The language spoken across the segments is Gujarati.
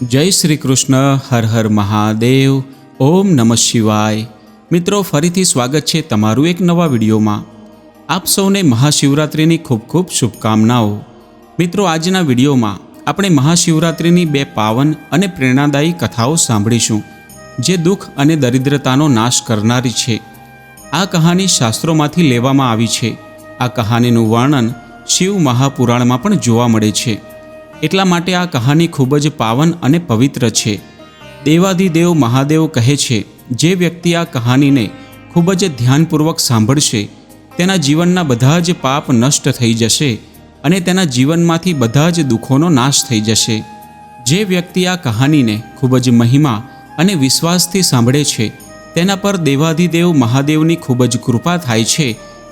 जय श्री कृष्ण। हर हर महादेव। ओम नमः शिवाय। मित्रों, फरीथी स्वागत है तमारू एक नवा विडियो में। आप सौने महाशिवरात्रि खूब खूब शुभकामनाओं। मित्रों, आजना विडियो में આપણે મહાશિવરાત્રિની બે પાવન અને પ્રેરણાદાયી કથાઓ સાંભળીશું, જે દુઃખ અને દરિદ્રતાનો નાશ કરનારી છે. આ કહાની શાસ્ત્રોમાંથી લેવામાં આવી છે. આ કહાનીનું વર્ણન શિવ મહાપુરાણમાં પણ જોવા મળે છે. એટલા માટે આ કહાની ખૂબ જ પાવન અને પવિત્ર છે. દેવાધિદેવ મહાદેવ કહે છે, જે વ્યક્તિ આ કહાનીને ખૂબ જ ધ્યાનપૂર્વક સાંભળશે, તેના જીવનના બધા જ પાપ નષ્ટ થઈ જશે અને તેના જીવનમાંથી બધા જ દુઃખોનો નાશ થઈ જશે. જે વ્યક્તિ આ કહાનીને ખૂબ જ મહિમા અને વિશ્વાસથી સાંભળે છે, તેના પર દેવાધિદેવ મહાદેવની ખૂબ જ કૃપા થાય છે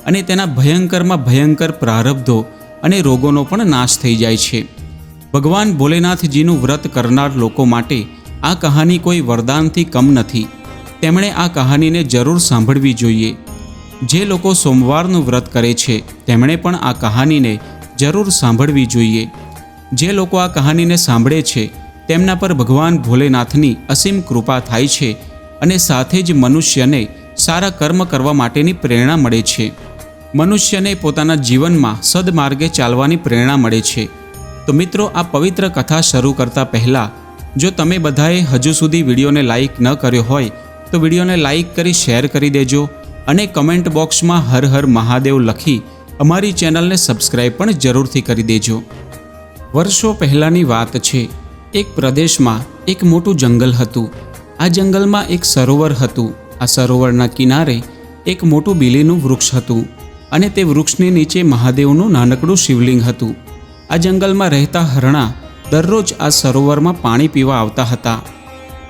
અને તેના ભયંકરમાં ભયંકર પ્રારબ્ધો અને રોગોનો પણ નાશ થઈ જાય છે. ભગવાન ભોલેનાથજીનું વ્રત કરનાર લોકો માટે આ કહાની કોઈ વરદાનથી કમ નથી. તેમણે આ કહાનીને જરૂર સાંભળવી જોઈએ. જે લોકો સોમવારનું વ્રત કરે છે, તેમણે પણ આ કહાનીને જરૂર સાંભળવી જોઈએ. જે લોકો આ કહાનીને સાંભળે છે, તેમના પર ભગવાન ભોલેનાથની અસીમ કૃપા થાય છે અને સાથે જ મનુષ્યને સારા કર્મ કરવા માટેની પ્રેરણા મળે છે. મનુષ્યને પોતાના જીવનમાં સદમાર્ગે ચાલવાની પ્રેરણા મળે છે. તો મિત્રો, આ પવિત્ર કથા શરૂ કરતાં પહેલાં જો તમે બધાએ હજુ સુધી વિડીયોને લાઇક ન કર્યો હોય તો વિડીયોને લાઇક કરી શેર કરી દેજો અને કમેન્ટ બોક્સમાં હર હર મહાદેવ લખી અમારી ચેનલને સબસ્ક્રાઈબ પણ જરૂરથી કરી દેજો. વર્ષો પહેલાંની વાત છે. એક પ્રદેશમાં એક મોટું જંગલ હતું. આ જંગલમાં એક સરોવર હતું. આ સરોવરના કિનારે એક મોટું બીલીનું વૃક્ષ હતું અને તે વૃક્ષની નીચે મહાદેવનું નાનકડું શિવલિંગ હતું. આ જંગલમાં રહેતા હરણા દરરોજ આ સરોવરમાં પાણી પીવા આવતા હતા.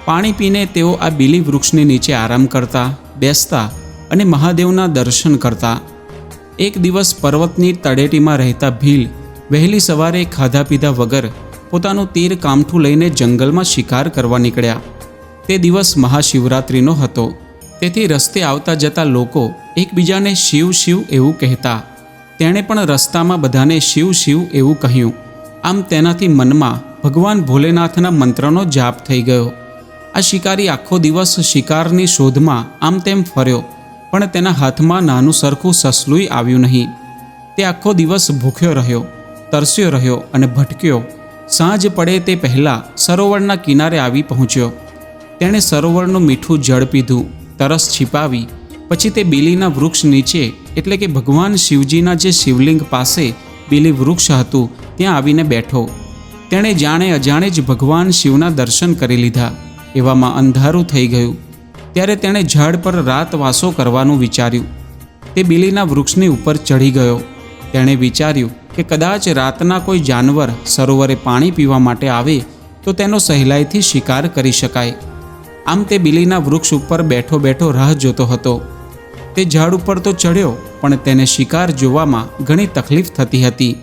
પાણી પીને તેઓ આ બીલી વૃક્ષની નીચે આરામ કરતા, બેસતા અને મહાદેવના દર્શન કરતા. એક દિવસ પર્વતની તળેટીમાં રહેતા ભીલ વહેલી સવારે ખાધા પીધા વગર પોતાનું તીર કામઠું લઈને જંગલમાં શિકાર કરવા નીકળ્યા. તે દિવસ મહાશિવરાત્રિનો હતો. તેથી રસ્તે આવતા જતા લોકો એકબીજાને શિવ શિવ એવું કહેતા. તેણે પણ રસ્તામાં બધાને શિવ શિવ એવું કહ્યું. આમ તેનાથી મનમાં ભગવાન ભોલેનાથના મંત્રનો જાપ થઈ ગયો. આ શિકારી આખો દિવસ શિકારની શોધમાં આમ તેમ ફર્યો, પણ તેના હાથમાં નાનું સરખું સસલુંય આવ્યું નહીં. તે આખો દિવસ ભૂખ્યો રહ્યો, તરસ્યો રહ્યો અને ભટક્યો. સાંજ પડે તે પહેલાં સરોવરના કિનારે આવી પહોંચ્યો. તેણે સરોવરનું મીઠું જળ પીધું, તરસ छिपाવી. પછી તે બીલીના વૃક્ષ નીચે, એટલે કે ભગવાન શિવજીના જે શિવલિંગ પાસે બીલી વૃક્ષ હતું, ત્યાં આવીને બેઠો. તેણે જાણે અજાણે જ ભગવાન શિવના દર્શન કરી લીધા. એવામાં અંધારું થઈ ગયું. ત્યારે તેણે ઝાડ પર રાતવાસો કરવાનું વિચાર્યું. તે બીલીના વૃક્ષની ઉપર ચડી ગયો. તેણે વિચાર્યું કે કદાચ રાતના કોઈ જાનવર સરોવરે પાણી પીવા માટે આવે તો તેનો સહેલાઈથી શિકાર કરી શકાય. આમ તે બીલીના વૃક્ષ ઉપર બેઠો બેઠો રાહ જોતો હતો. તે ઝાડ ઉપર તો ચડ્યો, પણ તેને શિકાર જોવામાં ઘણી તકલીફ થતી હતી.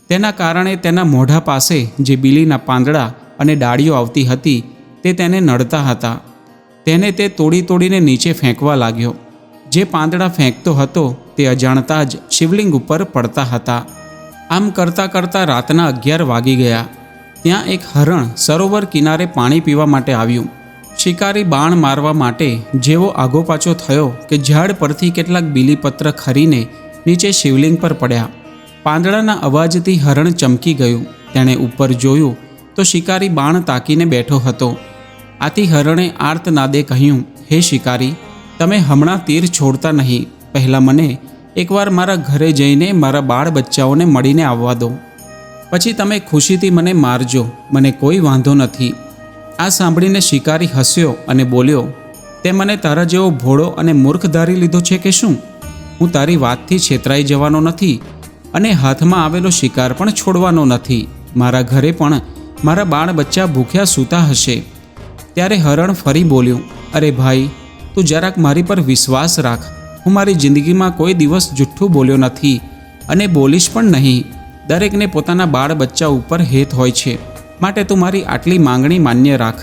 તેના કારણે તેના મોઢા પાસે જે બીલીના પાંદડા અને ડાળીઓ આવતી હતી, તે તેને નડતા હતા. તેને તે તોડી તોડીને નીચે ફેંકવા લાગ્યો. જે પાંદડા ફેંકતો હતો તે અજાણતા જ શિવલિંગ ઉપર પડતા હતા. આમ કરતાં કરતાં રાતના 11 વાગી ગયા. ત્યાં એક હરણ સરોવર કિનારે પાણી પીવા માટે આવ્યું. શિકારી બાણ મારવા માટે જેવો આગોપાછો થયો કે ઝાડ પરથી કેટલાક બીલીપત્ર ખરીને નીચે શિવલિંગ પર પડ્યા. પાંદડાના અવાજથી હરણ ચમકી ગયું. તેણે ઉપર જોયું તો શિકારી બાણ તાકીને બેઠો હતો. આથી હરણે આર્તનાદે કહ્યું, હે શિકારી, તમે હમણાં તીર છોડતા નહીં. પહેલાં મને એકવાર મારા ઘરે જઈને મારા બાળ બચ્ચાઓને મળીને આવવા દો. પછી તમે ખુશીથી મને મારજો, મને કોઈ વાંધો નથી. આ સાંભળીને શિકારી હસ્યો અને બોલ્યો, તે મને તારા જેવો ભોળો અને મૂર્ખ ધારી લીધો છે કે શું? હું તારી વાતથી છેતરાઈ જવાનો નથી અને હાથમાં આવેલો શિકાર પણ છોડવાનો નથી. મારા ઘરે પણ મારા બાળ બચ્ચા ભૂખ્યા સૂતા હશે. ત્યારે હરણ ફરી બોલ્યું, અરે ભાઈ, તું જરાક મારી પર વિશ્વાસ રાખ. હું મારી જિંદગીમાં કોઈ દિવસ જુઠ્ઠું બોલ્યો નથી અને બોલીશ પણ નહીં. દરેકને પોતાના બાળ બચ્ચા ઉપર હેત હોય છે, માટે તું મારી આટલી માંગણી માન્ય રાખ.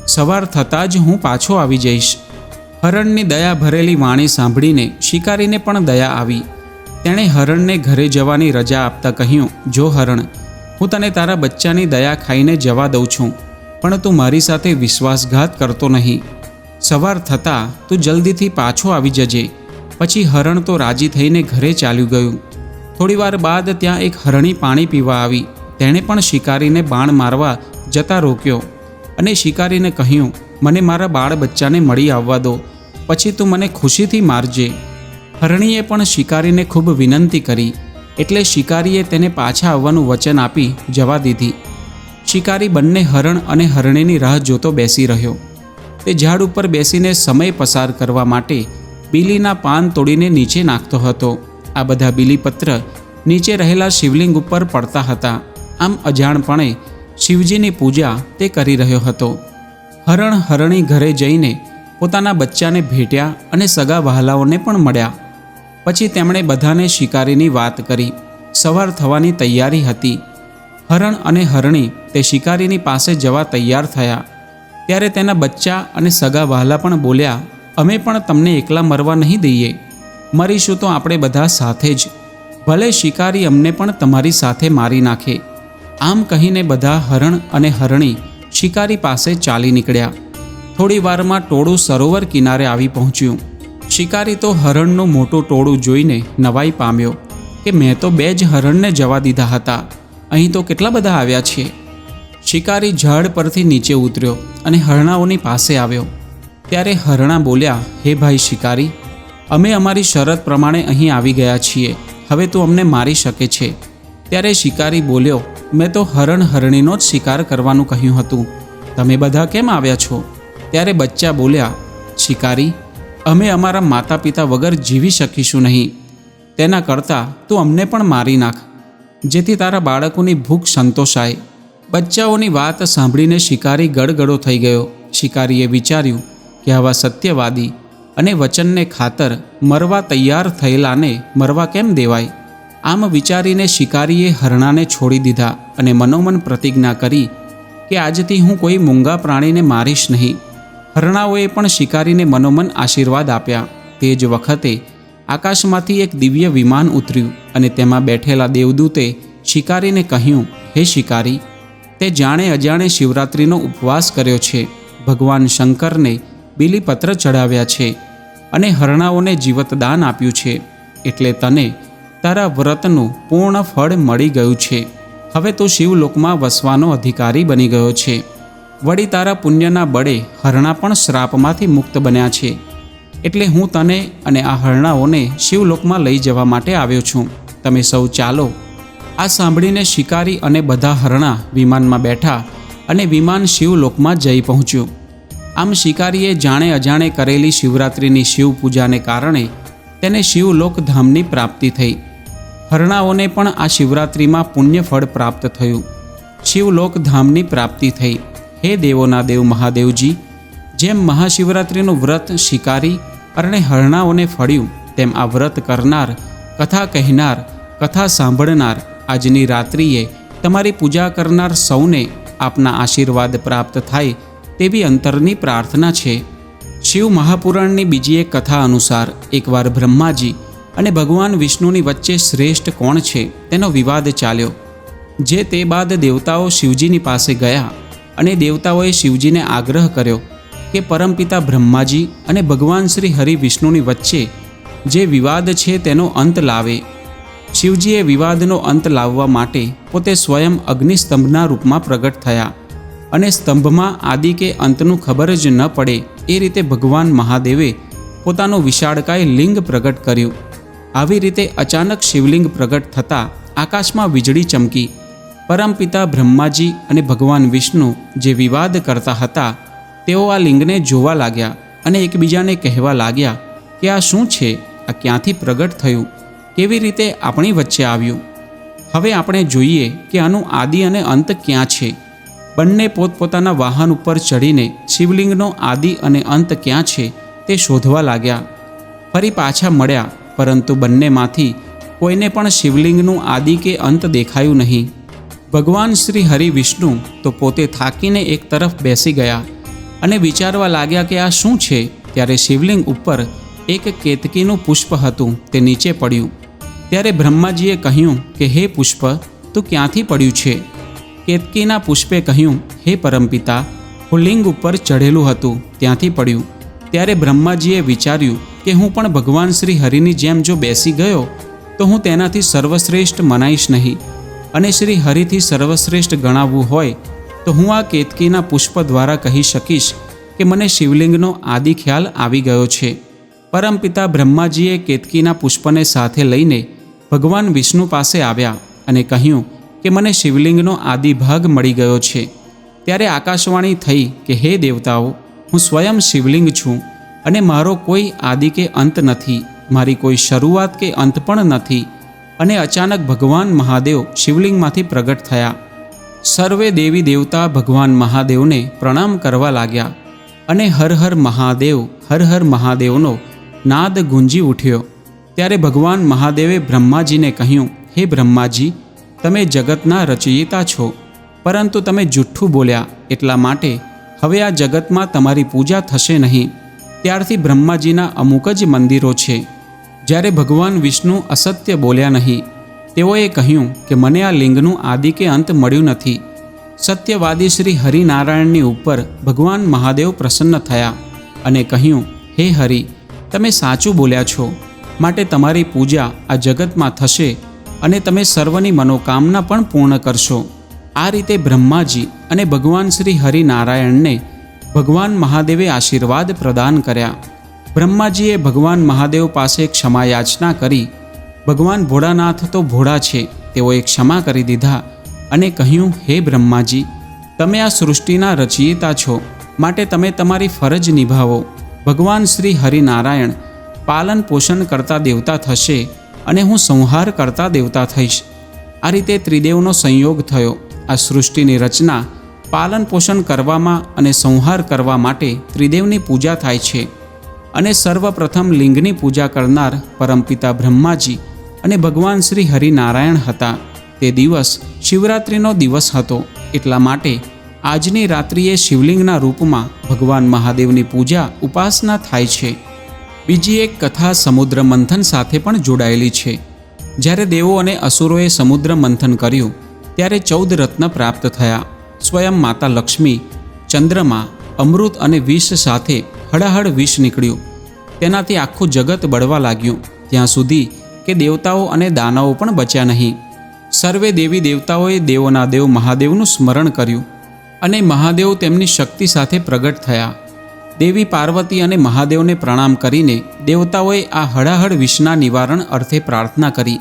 સવાર થતાં જ હું પાછો આવી જઈશ. હરણની દયા ભરેલી વાણી સાંભળીને શિકારીને પણ દયા આવી. તેણે હરણને ઘરે જવાની રજા આપતા કહ્યું, જો હરણ, હું તને તારા બચ્ચાની દયા ખાઈને જવા દઉં છું, પણ તું મારી સાથે વિશ્વાસઘાત કરતો નહીં. સવાર થતાં તું જલ્દીથી પાછો આવી જજે. પછી હરણ તો રાજી થઈને ઘરે ચાલ્યું ગયું. થોડીવાર બાદ ત્યાં એક હરણી પાણી પીવા આવી. તેણે પણ શિકારીને બાણ મારવા જતા રોક્યો અને શિકારીને કહ્યું, મને મારા બાળ બચ્ચાને મળી આવવા દો, પછી તું મને ખુશીથી મારજે. હરણીએ પણ શિકારીને ખૂબ વિનંતી કરી, એટલે શિકારીએ તેને પાછા આવવાનું વચન આપી જવા દીધી. શિકારી બંને હરણ અને હરણીની રાહ જોતો બેસી રહ્યો. તે ઝાડ ઉપર બેસીને સમય પસાર કરવા માટે બીલીના પાન તોડીને નીચે નાખતો હતો. આ બધા બીલીપત્ર નીચે રહેલા શિવલિંગ ઉપર પડતા હતા. આમ અજાણપણે શિવજીની પૂજા તે કરી રહ્યો હતો. હરણ હરણી ઘરે જઈને પોતાના બચ્ચાને ભેટ્યા અને સગા વહાલાઓને પણ મળ્યા. પછી તેમણે બધાને શિકારીની વાત કરી. સવાર થવાની તૈયારી હતી. હરણ અને હરણી તે શિકારીની પાસે જવા તૈયાર થયા. ત્યારે તેના બચ્ચા અને સગા વહાલા પણ બોલ્યા, અમે પણ તમને એકલા મરવા નહીં દઈએ. મરીશું તો આપણે બધા સાથે જ. ભલે શિકારી અમને પણ તમારી સાથે મારી નાખે. આમ કહીને બધા હરણ અને હરણી શિકારી પાસે ચાલી નીકળ્યા. થોડી વારમાં ટોળું સરોવર કિનારે આવી પહોંચ્યું. શિકારી તો હરણનું મોટું ટોળું જોઈને નવાઈ પામ્યો કે મેં તો 2 જ હરણને જવા દીધા હતા, અહીં તો કેટલા બધા આવ્યા છે. શિકારી ઝાડ પરથી નીચે ઉતર્યો અને હરણાઓની પાસે આવ્યો. ત્યારે હરણા બોલ્યા, હે ભાઈ શિકારી, અમે અમારી શરત પ્રમાણે અહીં આવી ગયા છીએ. હવે તું અમને મારી શકે છે. ત્યારે શિકારી બોલ્યો, મેં તો હરણ હરણીનો જ શિકાર કરવાનું કહ્યું હતું. તમે બધા કેમ આવ્યા છો? ત્યારે બચ્ચા બોલ્યા, શિકારી, અમે અમારા માતા પિતા વગર જીવી શકીશું નહીં. તેના કરતાં તું અમને પણ મારી નાખ, જેથી તારા બાળકોની ભૂખ સંતોષાય. બચ્ચાઓની વાત સાંભળીને શિકારી ગડગડો થઈ ગયો. શિકારીએ વિચાર્યું કે આવા સત્યવાદી અને વચનને ખાતર મરવા તૈયાર થયેલાને મરવા કેમ દેવાય. આમ વિચારીને શિકારીએ હરણાને છોડી દીધા અને મનોમન પ્રતિજ્ઞા કરી કે આજથી હું કોઈ મૂંગા પ્રાણીને મારીશ નહીં. હરણાઓએ પણ શિકારીને મનોમન આશીર્વાદ આપ્યા. તે જ વખતે આકાશમાંથી એક દિવ્ય વિમાન ઉતર્યું અને તેમાં બેઠેલા દેવદૂતે શિકારીને કહ્યું, હે શિકારી, તે જાણે અજાણે શિવરાત્રિનો ઉપવાસ કર્યો છે, ભગવાન શંકરને બીલીપત્ર ચડાવ્યા છે અને હરણાઓને જીવતદાન આપ્યું છે, એટલે તને તારા વ્રતનું પૂર્ણ ફળ મળી ગયું છે. હવે તું શિવલોકમાં વસવાનો અધિકારી બની ગયો છે. વળી તારા પુણ્યના બળે હરણા પણ શ્રાપમાંથી મુક્ત બન્યા છે. એટલે હું તને અને આ હરણાઓને શિવલોકમાં લઈ જવા માટે આવ્યો છું. તમે સૌ ચાલો. આ સાંભળીને શિકારી અને બધા હરણા વિમાનમાં બેઠા અને વિમાન શિવલોકમાં જઈ પહોંચ્યું. આમ શિકારીએ જાણે અજાણે કરેલી શિવરાત્રિની શિવ પૂજાને કારણે તેને શિવલોક ધામની પ્રાપ્તિ થઈ. હરણાઓને પણ આ શિવરાત્રિમાં પુણ્યફળ પ્રાપ્ત થયું. શિવલોક ધામની પ્રાપ્તિ થઈ. હે દેવોના દેવ મહાદેવજી, જેમ મહાશિવરાત્રિનું વ્રત શિકારી અને હરણાઓને ફળ્યું, તેમ આ વ્રત કરનાર, કથા કહેનાર, કથા સાંભળનાર, આજની રાત્રિએ તમારી પૂજા કરનાર સૌને આપના આશીર્વાદ પ્રાપ્ત થાય તેવી અંતરની પ્રાર્થના છે. શિવ મહાપુરાણની બીજી એક કથા અનુસાર એકવાર બ્રહ્માજી અને ભગવાન વિષ્ણુની વચ્ચે શ્રેષ્ઠ કોણ છે તેનો વિવાદ ચાલ્યો. જે તે બાદ દેવતાઓ શિવજીની પાસે ગયા અને દેવતાઓએ શિવજીને આગ્રહ કર્યો કે પરમપિતા બ્રહ્માજી અને ભગવાન શ્રી હરિ વિષ્ણુની વચ્ચે જે વિવાદ છે તેનો અંત લાવે. શિવજીએ વિવાદનો અંત લાવવા માટે પોતે સ્વયં અગ્નિસ્તંભના રૂપમાં પ્રગટ થયા અને સ્તંભમાં આદિ કે અંતનું ખબર જ ન પડે એ રીતે ભગવાન મહાદેવે પોતાનું વિશાળકાય લિંગ પ્રગટ કર્યું. આવી રીતે અચાનક શિવલિંગ પ્રગટ થતાં આકાશમાં વીજળી ચમકી. પરમપિતા બ્રહ્માજી અને ભગવાન વિષ્ણુ જે વિવાદ કરતા હતા તેઓ આ લિંગને જોવા લાગ્યા અને એકબીજાને કહેવા લાગ્યા કે આ શું છે? આ ક્યાંથી પ્રગટ થયું? કેવી રીતે આપણી વચ્ચે આવ્યું? હવે આપણે જોઈએ કે આનું આદિ અને અંત ક્યાં છે. બંને પોતપોતાના વાહન ઉપર ચડીને શિવલિંગનો આદિ અને અંત ક્યાં છે તે શોધવા લાગ્યા. ફરી પાછા મળ્યા, પરંતુ બંનેમાંથી કોઈને પણ શિવલિંગનું આદિ કે અંત દેખાયું નહીં. ભગવાન શ્રી હરિ વિષ્ણુ તો પોતે થાકીને એક તરફ બેસી ગયા અને વિચારવા લાગ્યા કે આ શું છે. ત્યારે શિવલિંગ ઉપર એક કેતકીનું પુષ્પ હતું, તે નીચે પડ્યું. ત્યારે બ્રહ્માજીએ કહ્યું કે હે પુષ્પ, તું ક્યાંથી પડ્યું છે? કેતકીના પુષ્પે કહ્યું, હે પરમપિતા, હું લિંગ ઉપર ચઢેલું હતું ત્યાંથી પડ્યું. ત્યારે બ્રહ્માજીએ વિચાર્યું કે હું પણ ભગવાન શ્રી હરિની જેમ જો બેસી ગયો તો હું તેનાથી સર્વશ્રેષ્ઠ મનાઈશ નહીં, અને શ્રી હરિથી સર્વશ્રેષ્ઠ ગણાવવું હોય તો હું આ કેતકીના પુષ્પ દ્વારા કહી શકીશ કે મને શિવલિંગનો આદિ ખ્યાલ આવી ગયો છે. પરમપિતા બ્રહ્માજીએ કેતકીના પુષ્પને સાથે લઈને ભગવાન વિષ્ણુ પાસે આવ્યા અને કહ્યું કે મને શિવલિંગનો આદિ ભાગ મળી ગયો છે. ત્યારે આકાશવાણી થઈ કે હે દેવતાઓ, હું સ્વયં શિવલિંગ છું અને મારો કોઈ આદિ કે અંત નથી, મારી કોઈ શરૂઆત કે અંત પણ નથી. અને અચાનક ભગવાન મહાદેવ શિવલિંગમાંથી પ્રગટ થયા. સર્વે દેવી દેવતા ભગવાન મહાદેવને પ્રણામ કરવા લાગ્યા અને હર હર મહાદેવનો નાદ ગુંજી ઉઠ્યો. ત્યારે ભગવાન મહાદેવે બ્રહ્માજીને કહ્યું, હે બ્રહ્માજી, તમે જગતના રચયિતા છો, પરંતુ તમે જુઠ્ઠું બોલ્યા, એટલા માટે હવે આ જગતમાં તમારી પૂજા થશે નહીં. ત્યારથી બ્રહ્માજીના અમુક જ મંદિરો છે. જ્યારે ભગવાન વિષ્ણુ અસત્ય બોલ્યા નહીં, તેઓએ કહ્યું કે મને આ લિંગનું આદિ કે અંત મળ્યું નથી. સત્યવાદી શ્રી હરિનારાયણની ઉપર ભગવાન મહાદેવ પ્રસન્ન થયા અને કહ્યું, હે હરિ, તમે સાચું બોલ્યા છો, માટે તમારી પૂજા આ જગતમાં થશે અને તમે સર્વની મનોકામના પણ પૂર્ણ કરશો. આ રીતે બ્રહ્માજી અને ભગવાન શ્રી હરિનારાયણને ભગવાન મહાદેવે આશીર્વાદ પ્રદાન કર્યા. બ્રહ્માજીએ ભગવાન મહાદેવ પાસે ક્ષમા યાચના કરી. ભગવાન ભોળાનાથ તો ભોળા છે, તેઓએ ક્ષમા કરી દીધા અને કહ્યું, હે બ્રહ્માજી, તમે આ સૃષ્ટિના રચયિતા છો, માટે તમે તમારી ફરજ નિભાવો. ભગવાન શ્રી હરિનારાયણ પાલન પોષણ કરતા દેવતા થશે અને હું સંહાર કરતા દેવતા થઈશ. આ રીતે ત્રિદેવનો સંયોગ થયો. આ સૃષ્ટિની રચના, પાલન પોષણ કરવામાં અને સંહાર કરવા માટે ત્રિદેવની પૂજા થાય છે. અને સર્વપ્રથમ લિંગની પૂજા કરનાર પરમપિતા બ્રહ્માજી અને ભગવાન શ્રી હરિનારાયણ હતા. તે દિવસ શિવરાત્રિનો દિવસ હતો, એટલા માટે આજની રાત્રિએ શિવલિંગના રૂપમાં ભગવાન મહાદેવની પૂજા ઉપાસના થાય છે. બીજી એક કથા સમુદ્ર મંથન સાથે પણ જોડાયેલી છે. જ્યારે દેવો અને અસુરોએ સમુદ્ર મંથન કર્યું ત્યારે 14 રત્ન પ્રાપ્ત થયા. સ્વયં માતા લક્ષ્મી, ચંદ્રમા, અમૃત અને વિષ સાથે હળાહળ વિષ નીકળ્યું. તેનાથી આખું જગત બળવા લાગ્યું, ત્યાં સુધી કે દેવતાઓ અને દાનવો પણ બચ્યા નહીં. સર્વે દેવી દેવતાઓએ દેવોના દેવ મહાદેવનું સ્મરણ કર્યું અને મહાદેવ તેમની શક્તિ સાથે પ્રગટ થયા. દેવી પાર્વતી અને મહાદેવને પ્રણામ કરીને દેવતાઓએ આ હળાહળ વિષના નિવારણ અર્થે પ્રાર્થના કરી.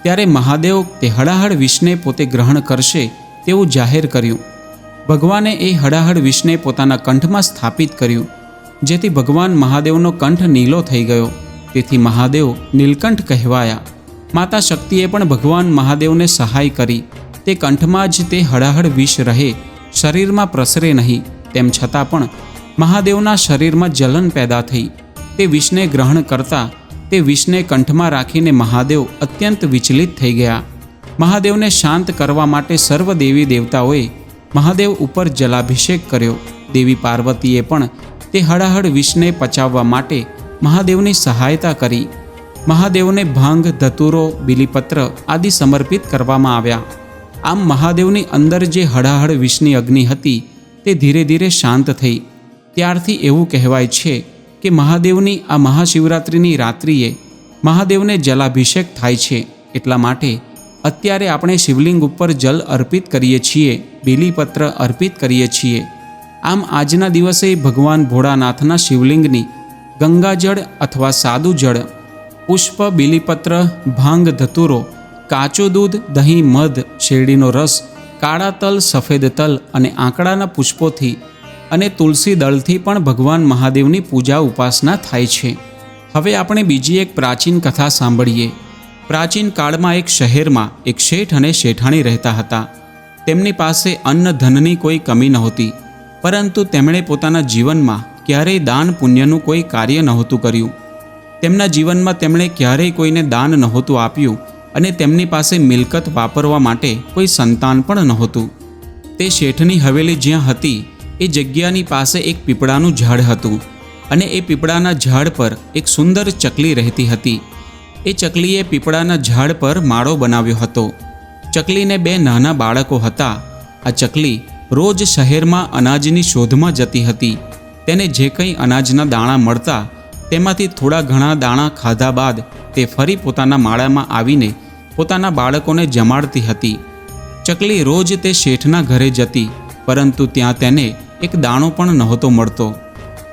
ત્યારે મહાદેવ તે હળાહળ વિષને પોતે ગ્રહણ કરશે તેવું જાહેર કર્યું. ભગવાને એ હળાહળ વિષને પોતાના કંઠમાં સ્થાપિત કર્યું, જેથી ભગવાન મહાદેવનો કંઠ નીલો થઈ ગયો. તેથી મહાદેવ નીલકંઠ કહેવાયા. માતા શક્તિએ પણ ભગવાન મહાદેવને સહાય કરી. તે કંઠમાં જ તે હળાહળ વિષ રહે, શરીરમાં પ્રસરે નહીં. તેમ છતાં પણ મહાદેવના શરીરમાં જલન પેદા થઈ. તે વિષને ગ્રહણ કરતા તે વિષને કંઠમાં રાખીને મહાદેવ અત્યંત વિચલિત થઈ ગયા. મહાદેવને શાંત કરવા માટે સર્વ દેવી દેવતાઓએ મહાદેવ ઉપર જલાભિષેક કર્યો. દેવી પાર્વતીએ પણ તે હળાહળ વિષને પચાવવા માટે મહાદેવની સહાયતા કરી. મહાદેવને ભાંગ, ધતુરો, બિલીપત્ર આદિ સમર્પિત કરવામાં આવ્યા. આમ મહાદેવની અંદર જે હળાહળ વિષની અગ્નિ હતી તે ધીરે ધીરે શાંત થઈ. ત્યારથી એવું કહેવાય છે કે મહાદેવની આ મહાશિવરાત્રિની રાત્રિએ મહાદેવને જલાભિષેક થાય છે. એટલા માટે અત્યારે આપણે શિવલિંગ ઉપર જલ અર્પિત કરીએ છીએ, બિલીપત્ર અર્પિત કરીએ છીએ. આમ આજના દિવસે ભગવાન ભોળાનાથના શિવલિંગની ગંગાજળ અથવા સાદું જળ, પુષ્પ, બિલીપત્ર, ભાંગ, ધતુરો, કાચું દૂધ, દહીં, મધ, શેરડીનો રસ, કાળા તલ, સફેદ તલ અને આંકડાના પુષ્પોથી અને તુલસી દળથી પણ ભગવાન મહાદેવની પૂજા ઉપાસના થાય છે. હવે આપણે બીજી એક પ્રાચીન કથા સાંભળીએ. પ્રાચીન કાળમાં એક શહેરમાં એક શેઠ અને શેઠાણી રહેતા હતા. તેમની પાસે અન્ન ધનની કોઈ કમી નહોતી, પરંતુ તેમણે પોતાના જીવનમાં ક્યારેય દાન પુણ્યનું કોઈ કાર્ય નહોતું કર્યું. તેમના જીવનમાં તેમણે ક્યારેય કોઈને દાન નહોતું આપ્યું અને તેમની પાસે મિલકત વાપરવા માટે કોઈ સંતાન પણ નહોતું. તે શેઠની હવેલી જ્યાં હતી એ જગ્યાની પાસે એક પીપળાનું ઝાડ હતું અને એ પીપળાના ઝાડ પર એક સુંદર ચકલી રહેતી હતી. એ ચકલીએ પીપળાના ઝાડ પર માળો બનાવ્યો હતો. ચકલીને 2 નાના બાળકો હતા આ ચકલી રોજ શહેરમાં અનાજની શોધમાં જતી હતી. તેને જે કંઈ અનાજના દાણા મળતા તેમાંથી થોડા ઘણા દાણા ખાધા બાદ તે ફરી પોતાના માળામાં આવીને પોતાના બાળકોને જમાડતી હતી. ચકલી રોજ તે શેઠના ઘરે જતી, પરંતુ ત્યાં તેને એક દાણો પણ નહોતો મળતો.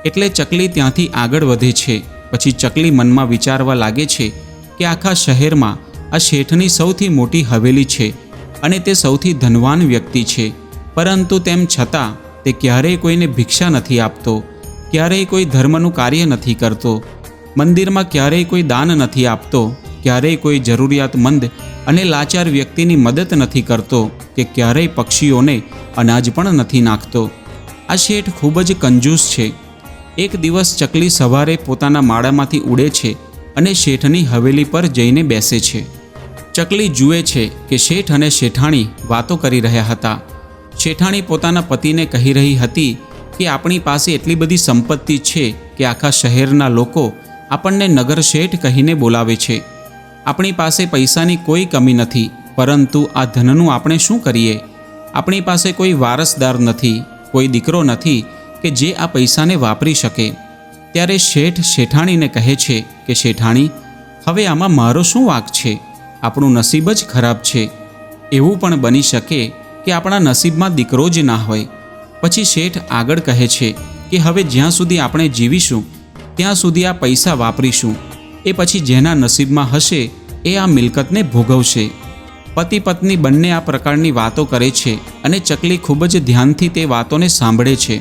એટલે ચકલી ત્યાંથી આગળ વધે છે. પછી ચકલી મનમાં વિચારવા લાગે છે કે આખા શહેરમાં આ શેઠની સૌથી મોટી હવેલી છે અને તે સૌથી ધનવાન વ્યક્તિ છે, પરંતુ તેમ છતાં તે ક્યારેય કોઈને ભિક્ષા નથી આપતો, ક્યારેય કોઈ ધર્મનું કાર્ય નથી કરતો, મંદિરમાં ક્યારેય કોઈ દાન નથી આપતો, ક્યારેય કોઈ જરૂરિયાતમંદ અને લાચાર વ્યક્તિની મદદ નથી કરતો કે ક્યારેય પક્ષીઓને અનાજ પણ નથી નાખતો. આ શેઠ ખૂબ જ કંજૂસ છે. એક દિવસ ચકલી સવારે પોતાના માળામાંથી ઉડે છે અને શેઠની હવેલી પર જઈને બેસે છે. ચકલી જુએ છે કે શેઠ અને શેઠાણી વાતો કરી રહ્યા હતા. શેઠાણી પોતાના પતિને કહી રહી હતી કે આપણી પાસે એટલી બધી સંપત્તિ છે કે આખા શહેરના લોકો આપણને નગર શેઠ કહીને બોલાવે છે. આપણી પાસે પૈસાની કોઈ કમી નથી, પરંતુ આ ધનનું આપણે શું કરીએ? આપણી પાસે કોઈ વારસદાર નથી, કોઈ દીકરો નથી કે જે આ પૈસાને વાપરી શકે. ત્યારે શેઠ શેઠાણીને કહે છે કે શેઠાણી, હવે આમાં મારો શું વાંક છે? આપણું નસીબ જ ખરાબ છે. એવું પણ બની શકે કે આપણા નસીબમાં દીકરો જ ના હોય. પછી શેઠ આગળ કહે છે કે હવે જ્યાં સુધી આપણે જીવીશું ત્યાં સુધી આ પૈસા વાપરીશું. એ પછી જેના નસીબમાં હશે એ આ મિલકતને ભોગવશે. પતિ પત્ની બંને આ પ્રકારની વાતો કરે છે અને ચકલી ખૂબ જ ધ્યાનથી તે વાતોને સાંભળે છે.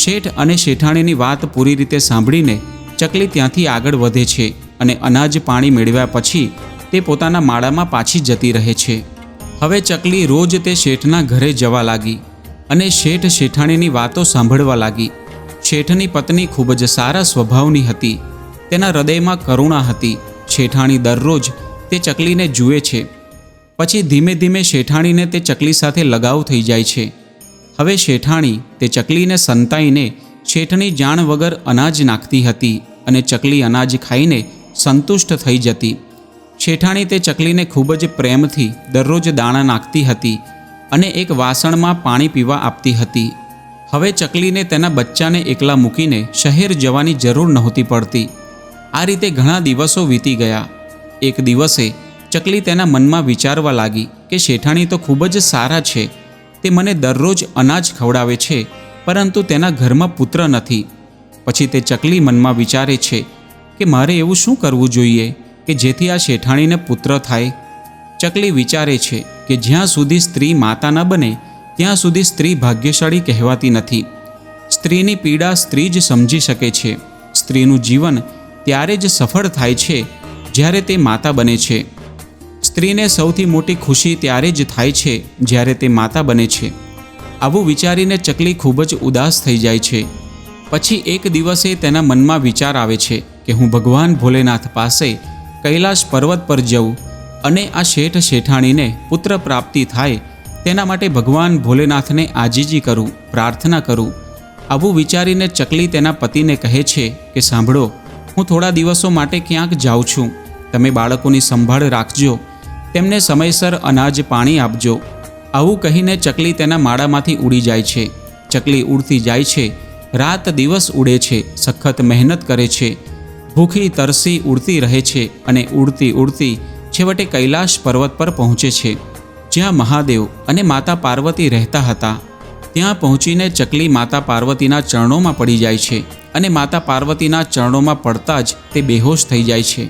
શેઠ અને શેઠાણીની વાત પૂરી રીતે સાંભળીને ચકલી ત્યાંથી આગળ વધે છે અને અનાજ પાણી મેળવ્યા પછી તે પોતાના માળામાં પાછી જતી રહે છે. હવે ચકલી રોજ તે શેઠના ઘરે જવા લાગી અને શેઠ શેઠાણીની વાતો સાંભળવા લાગી. શેઠની પત્ની ખૂબ જ સારા સ્વભાવની હતી. તેના હૃદયમાં કરુણા હતી. શેઠાણી દરરોજ તે ચકલીને જુએ છે. પછી ધીમે ધીમે શેઠાણીને તે ચકલી સાથે લગાવ થઈ જાય છે. હવે શેઠાણી તે ચકલીને સંતાઈને શેઠની જાણ વગર અનાજ નાખતી હતી અને ચકલી અનાજ ખાઈને સંતુષ્ટ થઈ જતી. શેઠાણી તે ચકલીને ખૂબ જ પ્રેમથી દરરોજ દાણા નાખતી હતી અને એક વાસણમાં પાણી પીવા આપતી હતી. હવે ચકલીને તેના બચ્ચાને એકલા મૂકીને શહેર જવાની જરૂર નહોતી પડતી. આ રીતે ઘણા દિવસો વીતી ગયા. એક દિવસે ચકલી તેના મનમાં વિચારવા લાગી કે શેઠાણી તો ખૂબ જ સારા છે. તે મને દરરોજ અનાજ ખવડાવે છે, પરંતુ તેના ઘરમાં પુત્ર નથી. પછી તે ચકલી મનમાં વિચારે છે કે મારે એવું શું કરવું જોઈએ કે જેથી આ શેઠાણીને પુત્ર થાય. ચકલી વિચારે છે કે જ્યાં સુધી સ્ત્રી માતા ન બને ત્યાં સુધી સ્ત્રી ભાગ્યશાળી કહેવાતી નથી. સ્ત્રીની પીડા સ્ત્રી જ સમજી શકે છે. સ્ત્રીનું જીવન ત્યારે જ સફળ થાય છે જ્યારે તે માતા બને છે. સ્ત્રીને સૌથી મોટી ખુશી ત્યારે જ થાય છે જ્યારે તે માતા બને છે. આવું વિચારીને ચકલી ખૂબ જ ઉદાસ થઈ જાય છે. પછી એક દિવસે તેના મનમાં વિચાર આવે છે કે હું ભગવાન ભોલેનાથ પાસે કૈલાશ પર્વત પર જઉં અને આ શેઠ શેઠાણીને પુત્ર પ્રાપ્તિ થાય તેના માટે ભગવાન ભોલેનાથને આજીજી કરું, પ્રાર્થના કરું. આવું વિચારીને ચકલી તેના પતિને કહે છે કે સાંભળો, હું થોડા દિવસો માટે ક્યાંક જાઉં છું. તમે બાળકોની સંભાળ રાખજો, તેમને સમયસર અનાજ પાણી આપજો. આવું કહીને ચકલી તેના માળામાંથી ઉડી જાય છે. ચકલી ઉડતી જાય છે, રાત દિવસ ઉડે છે, સખત મહેનત કરે છે, ભૂખી તરસી ઉડતી રહે છે અને ઉડતી ઉડતી છેવટે કૈલાશ પર્વત પર પહોંચે છે, જ્યાં મહાદેવ અને માતા પાર્વતી રહેતા હતા. ત્યાં પહોંચીને ચકલી માતા પાર્વતીના ચરણોમાં પડી જાય છે અને માતા પાર્વતીના ચરણોમાં પડતા જ તે બેહોશ થઈ જાય છે.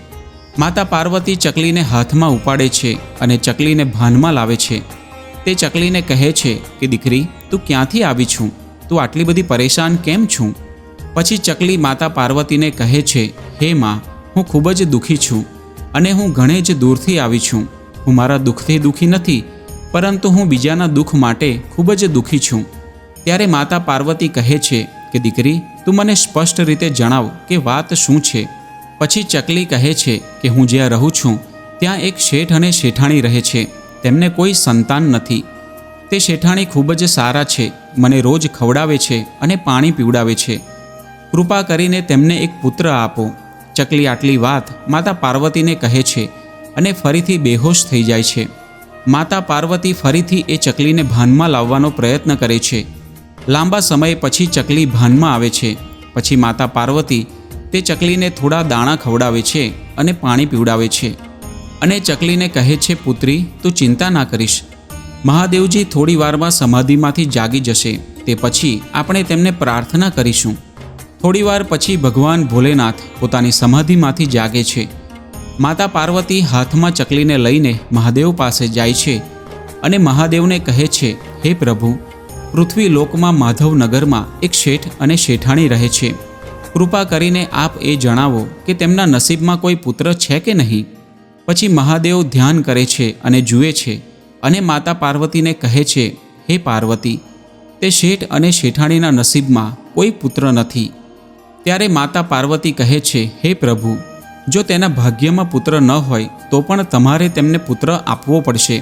માતા પાર્વતી ચકલીને હાથમાં ઉપાડે છે અને ચકલીને ભાનમાં લાવે છે. તે ચકલીને કહે છે કે દીકરી, તું ક્યાંથી આવી છું? તું આટલી બધી પરેશાન કેમ છું? પછી ચકલી માતા પાર્વતીને કહે છે, હે માં, હું ખૂબ જ દુઃખી છું અને હું ઘણે જ દૂરથી આવી છું. હું મારા દુઃખથી દુઃખી નથી, પરંતુ હું બીજાના દુઃખ માટે ખૂબ જ દુઃખી છું. ત્યારે માતા પાર્વતી કહે છે કે દીકરી, તું મને સ્પષ્ટ રીતે જણાવ કે વાત શું છે. પછી ચકલી કહે છે કે હું જ્યાં રહું છું ત્યાં એક શેઠ અને શેઠાણી રહે છે. તેમને કોઈ સંતાન નથી. તે શેઠાણી ખૂબ જ સારા છે, મને રોજ ખવડાવે છે અને પાણી પીવડાવે છે. કૃપા કરીને તેમને એક પુત્ર આપો. ચકલી આટલી વાત માતા પાર્વતીને કહે છે અને ફરીથી બેહોશ થઈ જાય છે. માતા પાર્વતી ફરીથી એ ચકલીને ભાનમાં લાવવાનો પ્રયત્ન કરે છે. લાંબા સમય પછી ચકલી ભાનમાં આવે છે. પછી માતા પાર્વતી તે ચકલીને થોડા દાણા ખવડાવે છે અને પાણી પીવડાવે છે અને ચકલીને કહે છે, પુત્રી, તું ચિંતા ના કરીશ. મહાદેવજી થોડી વારમાં સમાધિમાંથી જાગી જશે. તે પછી આપણે તેમને પ્રાર્થના કરીશું. થોડીવાર પછી ભગવાન ભોલેનાથ પોતાની સમાધિમાંથી જાગે છે. માતા પાર્વતી હાથમાં ચકલીને લઈને મહાદેવ પાસે જાય છે અને મહાદેવને કહે છે, હે પ્રભુ, પૃથ્વી લોકમાં માધવનગરમાં એક શેઠ અને શેઠાણી રહે છે. કૃપા કરીને આપ એ જણાવો કે તેમના નસીબમાં કોઈ પુત્ર છે કે નહીં. પછી મહાદેવ ધ્યાન કરે છે અને જુએ છે અને માતા પાર્વતીને કહે છે, હે પાર્વતી, તે શેઠ અને શેઠાણીના નસીબમાં કોઈ પુત્ર નથી. ત્યારે માતા પાર્વતી કહે છે, હે પ્રભુ, જો તેના ભાગ્યમાં પુત્ર ન હોય તો પણ તમારે તેમને પુત્ર આપવો પડશે.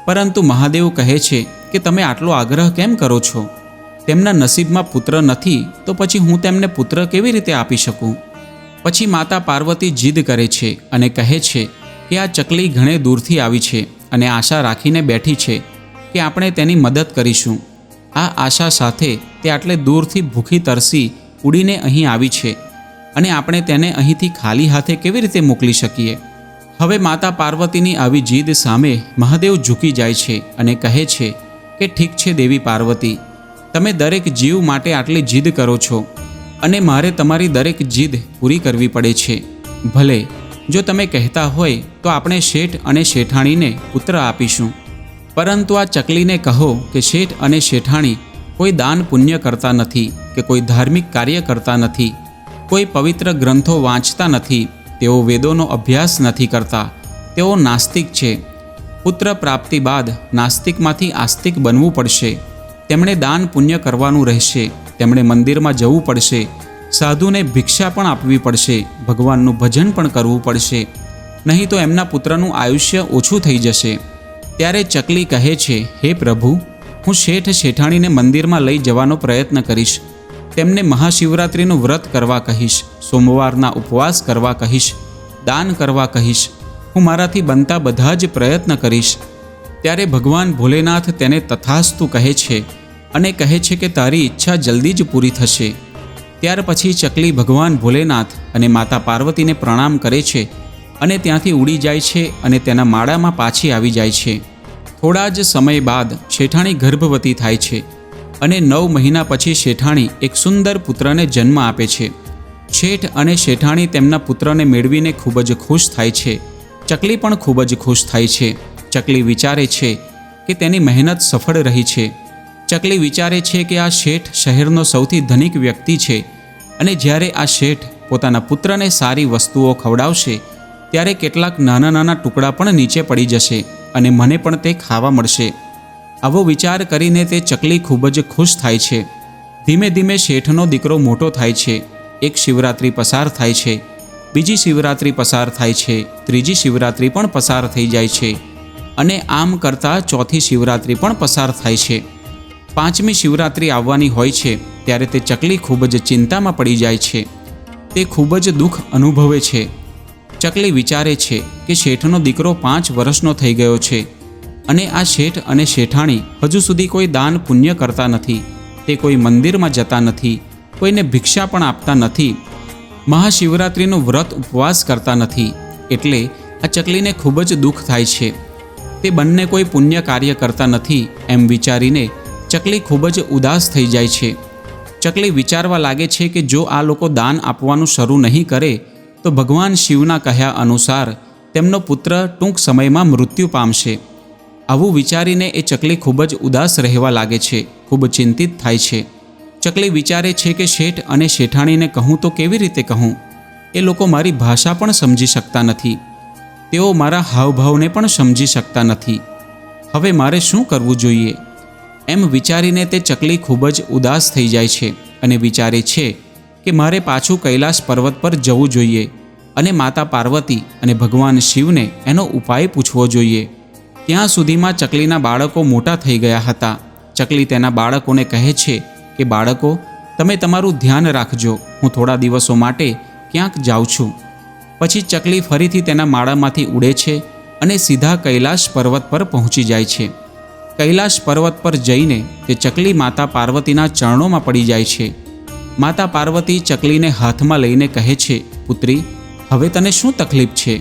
પરંતુ મહાદેવ કહે છે કે તમે આટલો આગ્રહ કેમ કરો છો? તેમના નસીબમાં પુત્ર નથી તો પછી હું તેમને પુત્ર કેવી રીતે આપી શકું? પછી માતા પાર્વતી જીદ કરે છે અને કહે છે કે આ ચકલી ઘણે દૂરથી આવી છે અને આશા રાખીને બેઠી છે કે આપણે તેની મદદ કરીશું. આ આશા સાથે તે આટલે દૂરથી ભૂખી તરસી ઉડીને અહીં આવી છે અને આપણે તેને અહીંથી ખાલી હાથે કેવી રીતે મોકલી શકીએ? હવે માતા પાર્વતીની આવી જીદ સામે મહાદેવ ઝૂકી જાય છે અને કહે છે કે ઠીક છે દેવી પાર્વતી, તમે દરેક જીવ માટે આટલી જીદ કરો છો અને મારે તમારી દરેક જીદ પૂરી કરવી પડે છે. ભલે, જો તમે કહેતા હોય તો આપણે શેઠ અને શેઠાણીને પુત્ર આપીશું. પરંતુ આ ચકલીને કહો કે શેઠ અને શેઠાણી કોઈ દાન પુણ્ય કરતા નથી કે કોઈ ધાર્મિક કાર્ય કરતા નથી, કોઈ પવિત્ર ગ્રંથો વાંચતા નથી, તેઓ વેદોનો અભ્યાસ નથી કરતા, તેઓ નાસ્તિક છે. પુત્ર પ્રાપ્તિ બાદ નાસ્તિકમાંથી આસ્તિક બનવું પડશે. તેમણે દાન પુણ્ય કરવાનું રહેશે. તેમણે મંદિરમાં જવું પડશે, સાધુને ભિક્ષા પણ આપવી પડશે, ભગવાનનું ભજન પણ કરવું પડશે, નહીં તો એમના પુત્રનું આયુષ્ય ઓછું થઈ જશે. ત્યારે ચકલી કહે છે, હે પ્રભુ, હું શેઠ શેઠાણીને મંદિરમાં લઈ જવાનો પ્રયત્ન કરીશ. તેમને મહાશિવરાત્રિનું વ્રત કરવા કહીશ, સોમવારના ઉપવાસ કરવા કહીશ, દાન કરવા કહીશ. હું મારાથી બનતા બધા જ પ્રયત્ન કરીશ. ત્યારે ભગવાન ભોલેનાથ તેને તથાસ્તુ કહે છે અને કહે છે કે તારી ઈચ્છા જલ્દી જ પૂરી થશે. ત્યાર પછી ચકલી ભગવાન ભોલેનાથ અને માતા પાર્વતીને પ્રણામ કરે છે અને ત્યાંથી ઉડી જાય છે અને તેના માળામાં પાછી આવી જાય છે. થોડા જ સમય બાદ શેઠાણી ગર્ભવતી થાય છે અને 9 મહિના પછી શેઠાણી એક સુંદર પુત્રને જન્મ આપે છે. શેઠ અને શેઠાણી તેમના પુત્રને મેળવીને ખૂબ જ ખુશ થાય છે. ચકલી પણ ખૂબ જ ખુશ થાય છે. ચકલી વિચારે છે કે તેની મહેનત સફળ રહી છે. ચકલી વિચારે છે કે આ શેઠ શહેરનો સૌથી ધનિક વ્યક્તિ છે અને જ્યારે આ શેઠ પોતાના પુત્રને સારી વસ્તુઓ ખવડાવશે ત્યારે કેટલાક નાના નાના ટુકડા પણ નીચે પડી જશે અને મને પણ તે ખાવા મળશે. આવો વિચાર કરીને તે ચકલી ખૂબ જ ખુશ થાય છે. ધીમે ધીમે શેઠનો દીકરો મોટો થાય છે. એક શિવરાત્રિ પસાર થાય છે, બીજી શિવરાત્રિ પસાર થાય છે, ત્રીજી શિવરાત્રિ પણ પસાર થઈ જાય છે અને આમ કરતાં ચોથી શિવરાત્રિ પણ પસાર થાય છે. 5મી શિવરાત્રિ આવવાની હોય છે ત્યારે તે ચકલી ખૂબ જ ચિંતામાં પડી જાય છે. તે ખૂબ જ દુઃખ અનુભવે છે. ચકલી વિચારે છે કે શેઠનો દીકરો 5 વર્ષનો થઈ ગયો છે અને આ શેઠ અને શેઠાણી હજુ સુધી કોઈ દાન પુણ્ય કરતા નથી. તે કોઈ મંદિરમાં જતા નથી, કોઈને ભિક્ષા પણ આપતા નથી, મહાશિવરાત્રિનું વ્રત ઉપવાસ કરતા નથી. એટલે આ ચકલીને ખૂબ જ દુઃખ થાય છે. તે બંને કોઈ પુણ્ય કાર્ય કરતા નથી એમ વિચારીને ચકલી ખૂબ જ ઉદાસ થઈ જાય છે. ચકલી વિચારવા લાગે છે કે જો આ લોકો દાન આપવાનું શરૂ નહીં કરે તો ભગવાન શિવના કહ્યા અનુસાર તેમનો પુત્ર ટૂંક સમયમાં મૃત્યુ પામશે. આવું વિચારીને એ ચકલી ખૂબ જ ઉદાસ રહેવા લાગે છે, ખૂબ ચિંતિત થાય છે. ચકલી વિચારે છે કે શેઠ અને શેઠાણીને કહું તો કેવી રીતે કહું? એ લોકો મારી ભાષા પણ સમજી શકતા નથી, તેઓ મારા હાવભાવને પણ સમજી શકતા નથી. હવે મારે શું કરવું જોઈએ? એમ વિચારીને તે ચકલી ખૂબ જ ઉદાસ થઈ જાય છે અને વિચારે છે કે મારે પાછું કૈલાસ પર્વત પર જવું જોઈએ અને માતા પાર્વતી અને ભગવાન શિવને એનો ઉપાય પૂછવો જોઈએ. ત્યાં સુધીમાં ચકલીના બાળકો મોટા થઈ ગયા હતા. ચકલી તેના બાળકોને કહે છે કે બાળકો, તમે તમારું ધ્યાન રાખજો, હું થોડા દિવસો માટે ક્યાંક જાઉં છું. પછી ચકલી ફરીથી તેના માળામાંથી ઉડે છે અને સીધા કૈલાશ પર્વત પર પહોંચી જાય છે. કૈલાશ પર્વત પર જઈને તે ચકલી માતા પાર્વતીના ચરણોમાં પડી જાય છે. માતા પાર્વતી ચકલીને હાથમાં લઈને કહે છે, પુત્રી, હવે તને શું તકલીફ છે?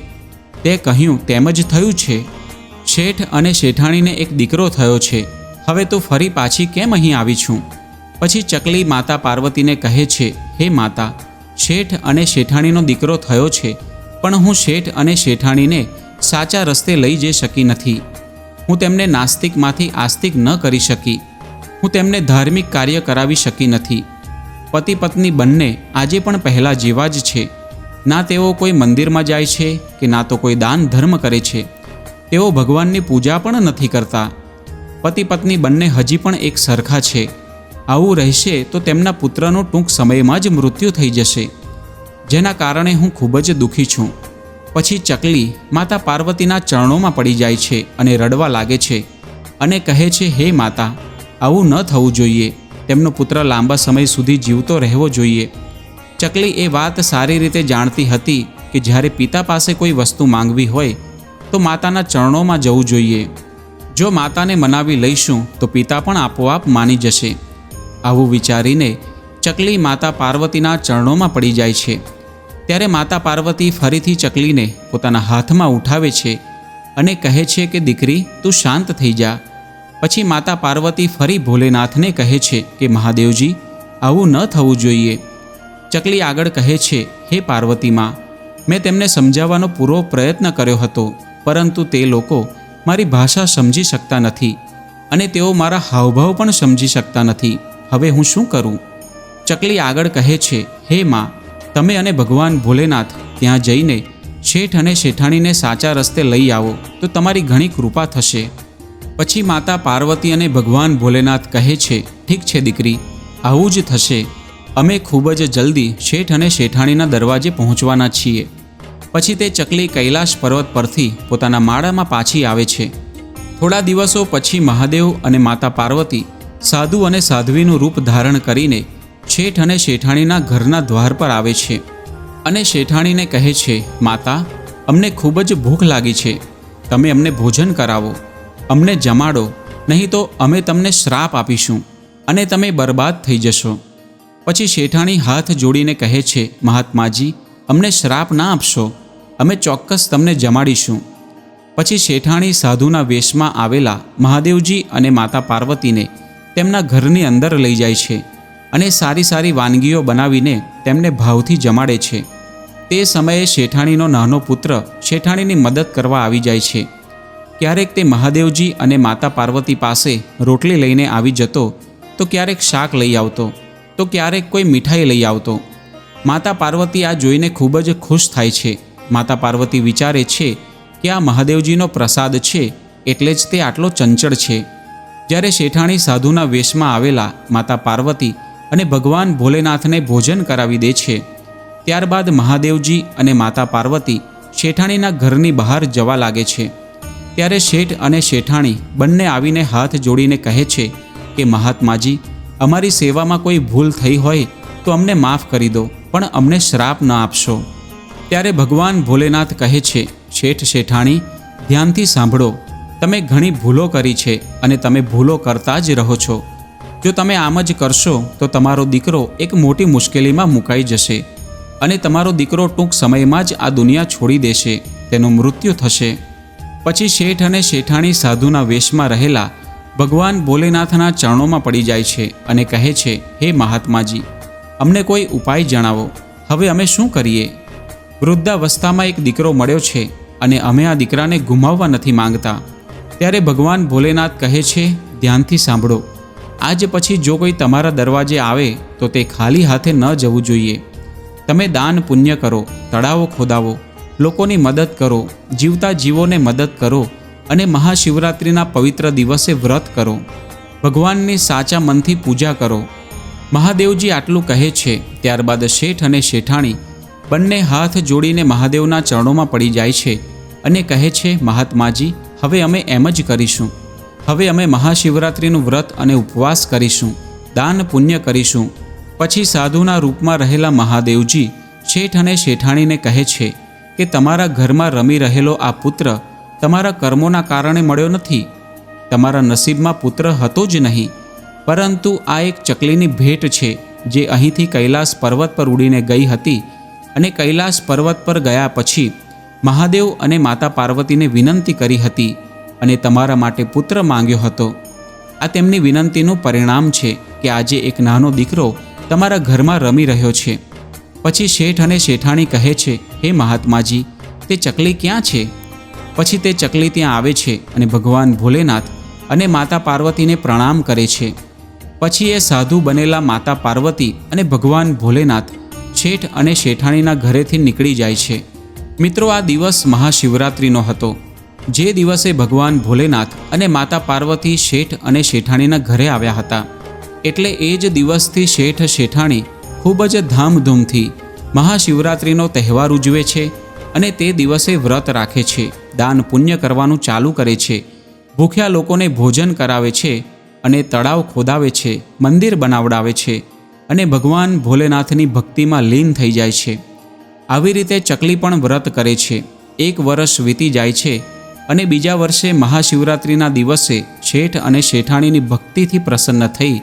તે કહ્યું તેમ જ થયું છે. શેઠ અને શેઠાણીને એક દીકરો થયો છે. હવે તું ફરી પાછી કેમ અહીં આવી છું? પછી ચકલી માતા પાર્વતીને કહે છે, હે માતા, શેઠ અને શેઠાણીનો દીકરો થયો છે, પણ હું શેઠ અને શેઠાણીને સાચા રસ્તે લઈ જઈ શકી નથી. હું તેમને નાસ્તિકમાંથી આસ્તિક ન કરી શકી. હું તેમને ધાર્મિક કાર્ય કરાવી શકી નથી. પતિ પત્ની બંને આજે પણ પહેલાં જેવા જ છે. ના તેઓ કોઈ મંદિરમાં જાય છે કે ના તો કોઈ દાન ધર્મ કરે છે. તેઓ ભગવાનની પૂજા પણ નથી કરતા. પતિ પત્ની બંને હજી પણ એક સરખા છે. આવું રહેશે તો તેમના પુત્રનું ટૂંક સમયમાં જ મૃત્યુ થઈ જશે, જેના કારણે હું ખૂબ જ દુઃખી છું. પછી ચકલી માતા પાર્વતીના ચરણોમાં પડી જાય છે અને રડવા લાગે છે અને કહે છે, હે માતા, આવું ન થવું જોઈએ. તેમનો પુત્ર લાંબા સમય સુધી જીવતો રહેવો જોઈએ. ચકલી એ વાત સારી રીતે જાણતી હતી કે જ્યારે પિતા પાસે કોઈ વસ્તુ માંગવી હોય તો માતાના ચરણોમાં જવું જોઈએ. જો માતાને મનાવી લઈશું તો પિતા પણ આપોઆપ માની જશે. આવું વિચારીને ચકલી માતા પાર્વતીના ચરણોમાં પડી જાય છે. ત્યારે માતા પાર્વતી ફરીથી ચકલીને પોતાના હાથમાં ઉઠાવે છે અને કહે છે કે દીકરી, તું શાંત થઈ જા. પછી માતા પાર્વતી ફરી ભોલેનાથને કહે છે કે મહાદેવજી, આવું ન થવું જોઈએ. ચકલી આગળ કહે છે, હે પાર્વતી માં, મેં તેમને સમજાવવાનો પૂરો પ્રયત્ન કર્યો હતો, પરંતુ તે લોકો મારી ભાષા સમજી શકતા નથી અને તેઓ મારા હાવભાવ પણ સમજી શકતા નથી. હવે હું શું કરું? ચકલી આગળ કહે છે, હે માં, તમે અને ભગવાન ભોલેનાથ ત્યાં જઈને શેઠ અને શેઠાણીને સાચા રસ્તે લઈ આવો તો તમારી ઘણી કૃપા થશે. પછી માતા પાર્વતી અને ભગવાન ભોલેનાથ કહે છે, ઠીક છે દીકરી, આવું જ થશે. અમે ખૂબ જ જલ્દી શેઠ અને શેઠાણીના દરવાજે પહોંચવાના છીએ. પછી તે ચકલી કૈલાશ પર્વત પરથી પોતાના માળામાં પાછી આવે છે. થોડા દિવસો પછી મહાદેવ અને માતા પાર્વતી સાધુ અને સાધ્વીનું રૂપ ધારણ કરીને શેઠ અને શેઠાણીના ઘરના દ્વાર પર આવે છે અને શેઠાણીને કહે છે, માતા, અમને ખૂબ જ ભૂખ લાગી છે. તમે અમને ભોજન કરાવો, અમને જમાડો, નહીં તો અમે તમને શ્રાપ આપીશું અને તમે બરબાદ થઈ જશો. પછી શેઠાણી હાથ જોડીને કહે છે, મહાત્માજી, અમને શ્રાપ ના આપશો, અમે ચોક્કસ તમને જમાડીશું. પછી શેઠાણી સાધુના વેશમાં આવેલા મહાદેવજી અને માતા પાર્વતીને તેમના ઘરની અંદર લઈ જાય છે અને સારી સારી વાનગીઓ બનાવીને તેમને ભાવથી જમાડે છે. તે સમયે શેઠાણીનો નાનો પુત્ર શેઠાણીની મદદ કરવા આવી જાય છે. ક્યારેક તે મહાદેવજી અને માતા પાર્વતી પાસે રોટલી લઈને આવી જતો, તો ક્યારેક શાક લઈ આવતો, તો ક્યારેક કોઈ મીઠાઈ લઈ આવતો. માતા પાર્વતી આ જોઈને ખૂબ જ ખુશ થાય છે. માતા પાર્વતી વિચારે છે કે આ મહાદેવજીનો પ્રસાદ છે એટલે જ તે આટલો ચંચળ છે. જ્યારે શેઠાણી સાધુના વેશમાં આવેલા માતા પાર્વતી અને ભગવાન ભોલેનાથને ભોજન કરાવી દે છે, ત્યારબાદ મહાદેવજી અને માતા પાર્વતી શેઠાણીના ઘરની બહાર જવા લાગે છે. ત્યારે શેઠ અને શેઠાણી બંને આવીને હાથ જોડીને કહે છે કે મહાત્માજી, અમારી સેવામાં કોઈ ભૂલ થઈ હોય તો અમને માફ કરી દો, પણ અમને શ્રાપ ન આપશો. ત્યારે ભગવાન ભોલેનાથ કહે છે, શેઠ શેઠાણી, ધ્યાનથી સાંભળો. તમે ઘણી ભૂલો કરી છે અને તમે ભૂલો કરતા જ રહો છો. જો તમે આમ જ કરશો તો તમારો દીકરો એક મોટી મુશ્કેલીમાં મુકાઈ જશે અને તમારો દીકરો ટૂંક સમયમાં જ આ દુનિયા છોડી દેશે, તેનું મૃત્યુ થશે. પછી શેઠ અને શેઠાણી સાધુના વેશમાં રહેલા ભગવાન ભોલેનાથના ચરણોમાં પડી જાય છે અને કહે છે, હે મહાત્માજી, અમને કોઈ ઉપાય જણાવો. હવે અમે શું કરીએ? વૃદ્ધાવસ્થામાં એક દીકરો મળ્યો છે અને અમે આ દીકરાને ગુમાવવા નથી માંગતા. ત્યારે ભગવાન ભોલેનાથ કહે છે, ધ્યાનથી સાંભળો. આજ પછી જો કોઈ તમારા દરવાજે આવે તો તે ખાલી હાથે ન જવું જોઈએ. તમે દાન પુણ્ય કરો, તળાવો ખોદાવો, લોકોની મદદ કરો, જીવતા જીવોને મદદ કરો અને મહાશિવરાત્રિના પવિત્ર દિવસે વ્રત કરો. ભગવાનની સાચા મનથી પૂજા કરો. મહાદેવજી આટલું કહે છે. ત્યારબાદ શેઠ અને શેઠાણી બંને હાથ જોડીને મહાદેવના ચરણોમાં પડી જાય છે અને કહે છે, મહાત્માજી, હવે અમે એમ જ કરીશું. હવે અમે મહાશિવરાત્રિનું વ્રત અને ઉપવાસ કરીશું, દાન પુણ્ય કરીશું. પછી સાધુના રૂપમાં રહેલા મહાદેવજી શેઠ અને શેઠાણીને કહે છે કે તમારા ઘરમાં રમી રહેલો આ પુત્ર તમારા કર્મોના કારણે મળ્યો નથી. તમારા નસીબમાં પુત્ર હતો જ નહીં, પરંતુ આ એક ચકલીની ભેટ છે જે અહીંથી કૈલાસ પર્વત પર ઉડીને ગઈ હતી અને કૈલાસ પર્વત પર ગયા પછી મહાદેવ અને માતા પાર્વતીને વિનંતી કરી હતી અને તમારા માટે પુત્ર માંગ્યો હતો. આ તેમની વિનંતીનું પરિણામ છે કે આજે એક નાનો દીકરો તમારા ઘરમાં રમી રહ્યો છે. પછી શેઠ અને શેઠાણી કહે છે, હે મહાત્માજી, તે ચકલી ક્યાં છે? પછી તે ચકલી ત્યાં આવે છે અને ભગવાન ભોલેનાથ અને માતા પાર્વતીને પ્રણામ કરે છે. પછી એ સાધુ બનેલા માતા પાર્વતી અને ભગવાન ભોલેનાથ શેઠ અને શેઠાણીના ઘરેથી નીકળી જાય છે. મિત્રો, આ દિવસ મહાશિવરાત્રિનો હતો, જે દિવસે ભગવાન ભોલેનાથ અને માતા પાર્વતી શેઠ અને શેઠાણીના ઘરે આવ્યા હતા. એટલે એ જ દિવસથી શેઠ શેઠાણી ખૂબ જ ધામધૂમથી મહાશિવરાત્રિનો તહેવાર ઉજવે છે અને તે દિવસે વ્રત રાખે છે, દાન પુણ્ય કરવાનું ચાલુ કરે છે, ભૂખ્યા લોકોને ભોજન કરાવે છે અને તળાવ ખોદાવે છે, મંદિર બનાવડાવે છે અને ભગવાન ભોલેનાથની ભક્તિમાં લીન થઈ જાય છે. આવી રીતે ચકલી પણ વ્રત કરે છે. એક વર્ષ વીતી જાય છે અને બીજા વર્ષે મહાશિવરાત્રિના દિવસે શેઠ અને શેઠાણીની ભક્તિથી પ્રસન્ન થઈ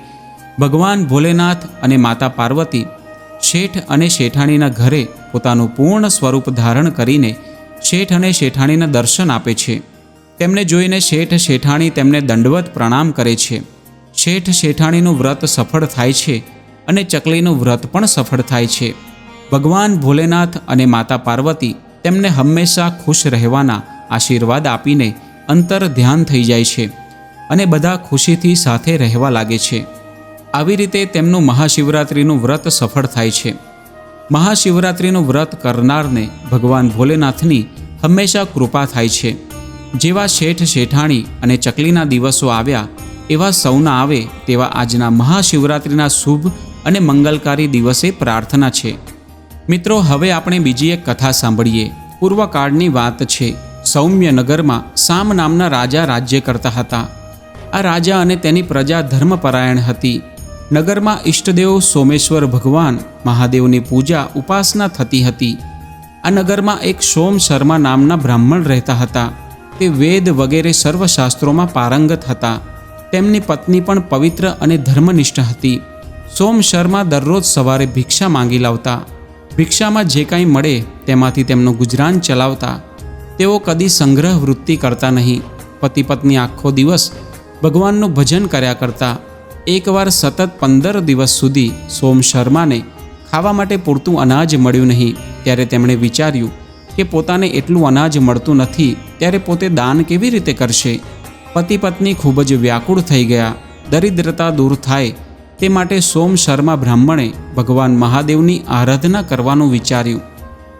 ભગવાન ભોલેનાથ અને માતા પાર્વતી શેઠ અને શેઠાણીના ઘરે પોતાનું પૂર્ણ સ્વરૂપ ધારણ કરીને શેઠ અને શેઠાણીના દર્શન આપે છે. તેમને જોઈને શેઠ શેઠાણી તેમને દંડવત પ્રણામ કરે છે. શેઠ શેઠાણીનું વ્રત સફળ થાય છે અને ચકલીનું વ્રત પણ સફળ થાય છે. ભગવાન ભોલેનાથ અને માતા પાર્વતી તેમને હંમેશા ખુશ રહેવાના આશીર્વાદ આપીને અંતર ધ્યાન થઈ જાય છે અને બધા ખુશીથી સાથે રહેવા લાગે છે. આવી રીતે તેમનું મહાશિવરાત્રિનું વ્રત સફળ થાય છે. મહાશિવરાત્રિનું વ્રત કરનારને ભગવાન ભોલેનાથની હંમેશા કૃપા થાય છે. જેવા શેઠ શેઠાણી અને ચકલીના દિવસો આવ્યા એવા સૌના આવે તેવા આજના મહાશિવરાત્રિના શુભ અને મંગલકારી દિવસે પ્રાર્થના છે. મિત્રો, હવે આપણે બીજી એક કથા સાંભળીએ. પૂર્વકાળની વાત છે. સૌમ્ય નગરમાં સામ નામના રાજા રાજ્ય કરતા હતા. આ રાજા અને તેની પ્રજા ધર્મપરાયણ હતી. નગરમાં ઈષ્ટદેવ સોમેશ્વર ભગવાન મહાદેવની પૂજા ઉપાસના થતી હતી. આ નગરમાં એક સોમ શર્મા નામના બ્રાહ્મણ રહેતા હતા. તે વેદ વગેરે સર્વશાસ્ત્રોમાં પારંગત હતા. તેમની પત્ની પણ પવિત્ર અને ધર્મનિષ્ઠ હતી. સોમ શર્મા દરરોજ સવારે ભિક્ષા માંગી લાવતા. ભિક્ષામાં જે કાંઈ મળે તેમાંથી તેમનું ગુજરાન ચલાવતા. તેઓ કદી સંગ્રહ વૃત્તિ કરતા નહીં. પતિ પત્ની આખો દિવસ ભગવાનનું ભજન કર્યા કરતા. એકવાર સતત 15 દિવસ સુધી સોમ શર્માને ખાવા માટે પૂરતું અનાજ મળ્યું નહીં. ત્યારે તેમણે વિચાર્યું કે પોતાને એટલું અનાજ મળતું નથી ત્યારે પોતે દાન કેવી રીતે કરશે. પતિ પત્ની ખૂબ જ વ્યાકુળ થઈ ગયા. દરિદ્રતા દૂર થાય તે માટે સોમ શર્મા બ્રાહ્મણે ભગવાન મહાદેવની આરાધના કરવાનું વિચાર્યું.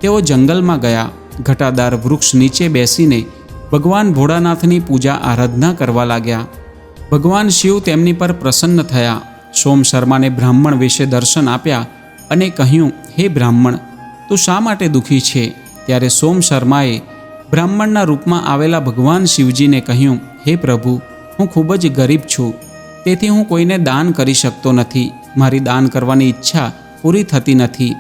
તેઓ જંગલમાં ગયા. ઘટાદાર વૃક્ષ નીચે બેસીને ભગવાન ભોળાનાથની પૂજા આરાધના કરવા લાગ્યા. ભગવાન શિવ તેમની પર પ્રસન્ન થયા. સોમ શર્માને બ્રાહ્મણ વિશે દર્શન આપ્યા અને કહ્યું, હે બ્રાહ્મણ, તું શા માટે દુઃખી છે? ત્યારે સોમ શર્માએ બ્રાહ્મણના રૂપમાં આવેલા ભગવાન શિવજીને કહ્યું, હે પ્રભુ, હું ખૂબ જ ગરીબ છું, તેથી હું કોઈને દાન કરી શકતો નથી. મારી દાન કરવાની ઈચ્છા પૂરી થતી નથી.